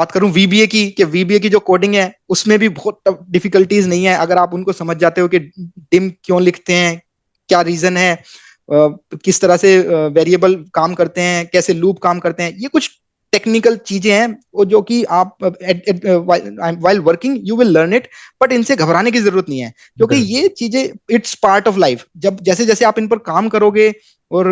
करूं वीबीए की, कि वीबीए की जो कोडिंग है उसमें भी बहुत डिफिकल्टीज नहीं है, अगर आप उनको समझ जाते हो कि डिम क्यों लिखते हैं, क्या रीजन है, किस तरह से वेरिएबल काम करते हैं, कैसे लूप काम करते हैं, ये कुछ टेक्निकल चीजें हैं वो जो कि आप while working you will learn it, but इनसे घबराने की जरूरत नहीं है, क्योंकि ये चीजें इट्स पार्ट ऑफ लाइफ। जब जैसे जैसे आप इन पर काम करोगे और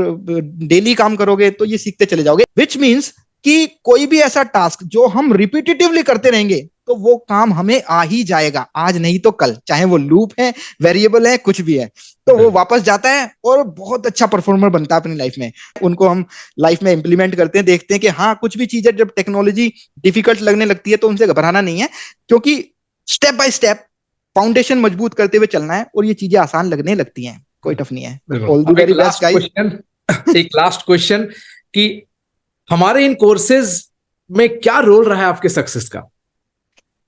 डेली काम करोगे तो ये सीखते चले जाओगे, विच मीन्स कि कोई भी ऐसा टास्क जो हम रिपीटेटिवली करते रहेंगे तो वो काम हमें आ ही जाएगा, आज नहीं तो कल, चाहे वो लूप है, वेरिएबल है, कुछ भी है, तो वो वापस जाता है और बहुत अच्छा परफॉर्मर बनता है अपनी लाइफ में। उनको हम लाइफ में इंप्लीमेंट करते हैं, देखते हैं कि हाँ कुछ भी चीजें जब टेक्नोलॉजी डिफिकल्ट लगने लगती है तो उनसे घबराना नहीं है, क्योंकि स्टेप बाय स्टेप फाउंडेशन मजबूत करते हुए चलना है और ये चीजें आसान लगने लगती हैं, कोई टफ नहीं है। All the very best guys. एक लास्ट क्वेश्चन कि हमारे इन कोर्सेज में क्या रोल रहा है आपके सक्सेस का?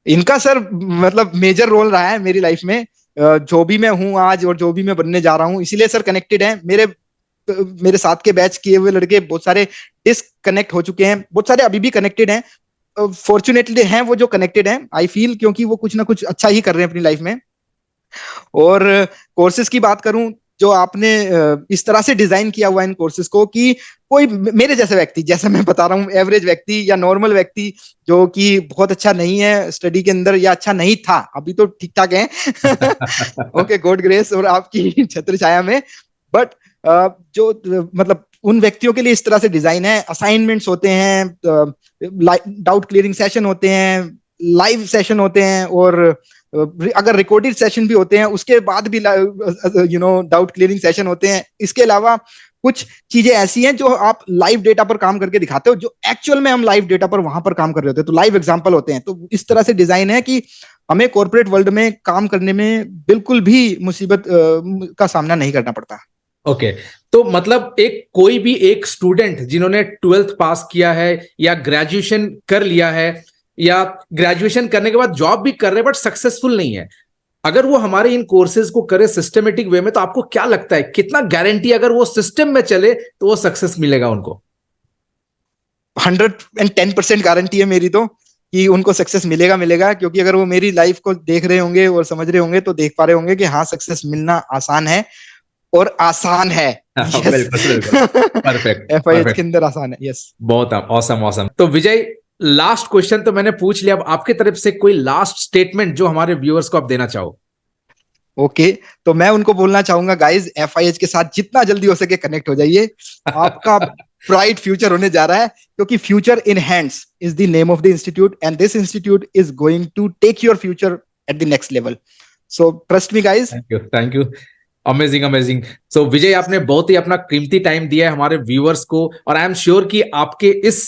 इनका सर मतलब मेजर रोल रहा है मेरी लाइफ में, जो भी मैं हूं आज और जो भी मैं बनने जा रहा हूं, इसीलिए सर कनेक्टेड है। मेरे साथ के बैच किए हुए लड़के बहुत सारे डिस्कनेक्ट हो चुके हैं, बहुत सारे अभी भी कनेक्टेड हैं, फॉर्चुनेटली हैं वो जो कनेक्टेड हैं, आई फील, क्योंकि वो कुछ ना कुछ अच्छा ही कर रहे हैं अपनी लाइफ में। और कोर्सेज की बात करूं, जो आपने इस तरह से डिजाइन किया हुआ है इन कोर्सेज को कि कोई मेरे जैसे व्यक्ति, जैसे मैं बता रहा हूँ, एवरेज व्यक्ति या नॉर्मल व्यक्ति जो कि बहुत अच्छा नहीं है स्टडी के अंदर या अच्छा नहीं था, अभी तो ठीक ठाक है ओके, गॉड ग्रेस और आपकी छत्र छाया में, बट जो मतलब उन व्यक्तियों के लिए इस तरह से डिजाइन है। असाइनमेंट्स होते हैं, डाउट क्लियरिंग सेशन होते हैं, लाइव सेशन होते हैं, और अगर रिकॉर्डेड सेशन भी होते हैं उसके बाद भी डाउट क्लियरिंग सेशन होते हैं। इसके अलावा कुछ चीजें ऐसी हैं जो आप लाइव डेटा पर काम करके दिखाते हो, जो एक्चुअल में हम लाइव डेटा पर वहां पर काम कर रहे होते हैं, तो लाइव एग्जांपल होते हैं। तो इस तरह से डिजाइन है कि हमें कॉर्पोरेट वर्ल्ड में काम करने में बिल्कुल भी मुसीबत का सामना नहीं करना पड़ता। ओके तो मतलब कोई भी एक स्टूडेंट जिन्होंने 12th पास किया है या ग्रेजुएशन कर लिया है या ग्रेजुएशन करने के बाद जॉब भी कर रहे हैं बट सक्सेसफुल नहीं है, अगर वो हमारे इन कोर्सेज को करे सिस्टमेटिक वे में, तो आपको क्या लगता है कितना गारंटी अगर वो सिस्टम में चले तो वो सक्सेस मिलेगा उनको? 110% गारंटी है मेरी तो कि उनको सक्सेस मिलेगा, क्योंकि अगर वो मेरी लाइफ को देख रहे होंगे और समझ रहे होंगे तो देख पा रहे होंगे कि हाँ सक्सेस मिलना आसान है, और आसान है। परफेक्ट एफआईएच के अंदर आसान है। यस, बहुत ऑसम। तो विजय, लास्ट क्वेश्चन तो मैंने पूछ लिया, अब आपकी तरफ से कोई लास्ट स्टेटमेंट जो हमारे व्यूअर्स को आप देना चाहो? ओके, तो मैं उनको बोलना चाहूंगा गाइज, एफआईएच के साथ जितना जल्दी हो सके कनेक्ट हो जाइए, आपका ब्राइट फ्यूचर होने जा रहा है, क्योंकि future in hands is the name of the institute and this institute is going to take your future at the next level, so trust me guys. Thank you amazing. So Vijay, आपने बहुत ही अपना कीमती time दिया है हमारे viewers को, और I am sure कि आपके इस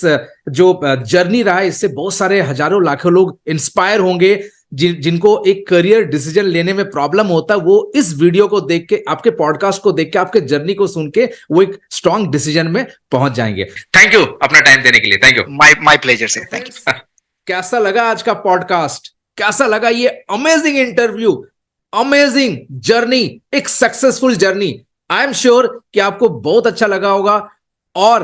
जो जर्नी रहा है इससे बहुत सारे हजारों लाखों लोग इंस्पायर होंगे, जिनको एक करियर डिसीजन लेने में प्रॉब्लम होता है, वो इस वीडियो को देख के, आपके पॉडकास्ट को देख के, आपके जर्नी को सुन के वो एक स्ट्रॉन्ग डिसीजन में पहुंच जाएंगे। थैंक यू अपना टाइम देने के लिए। Thank you. My pleasure sir, thank you. कैसा लगा आज का पॉडकास्ट? कैसा लगा ये अमेजिंग इंटरव्यू, अमेजिंग जर्नी, एक successful journey? I am sure कि आपको बहुत अच्छा लगा होगा और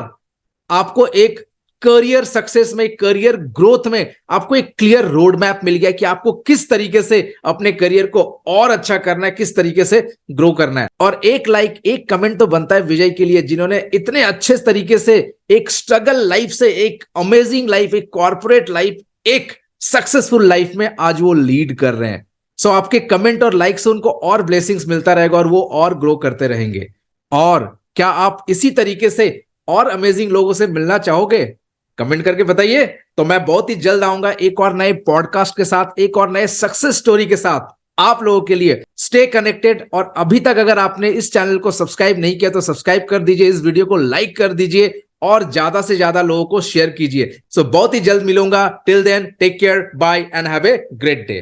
आपको एक करियर सक्सेस में, करियर ग्रोथ में आपको एक क्लियर रोड मैप मिल गया कि आपको किस तरीके से अपने करियर को और अच्छा करना है, किस तरीके से ग्रो करना है। और एक लाइक, एक कमेंट तो बनता है विजय के लिए, जिन्होंने इतने अच्छे तरीके से एक स्ट्रगल लाइफ से एक अमेजिंग लाइफ, एक कॉर्पोरेट लाइफ, एक सक्सेसफुल लाइफ में आज वो लीड कर रहे हैं। सो आपके कमेंट और लाइक से उनको और ब्लेसिंग्स मिलता रहेगा और वो और ग्रो करते रहेंगे। और क्या आप इसी तरीके से और अमेजिंग लोगों से मिलना चाहोगे? कमेंट करके बताइए। तो मैं बहुत ही जल्द आऊंगा एक और नए पॉडकास्ट के साथ, एक और नए सक्सेस स्टोरी के साथ आप लोगों के लिए। स्टे कनेक्टेड, और अभी तक अगर आपने इस चैनल को सब्सक्राइब नहीं किया तो सब्सक्राइब कर दीजिए, इस वीडियो को लाइक कर दीजिए और ज्यादा से ज्यादा लोगों को शेयर कीजिए। सो बहुत ही जल्द मिलूंगा। Till then take care, bye and have a great day.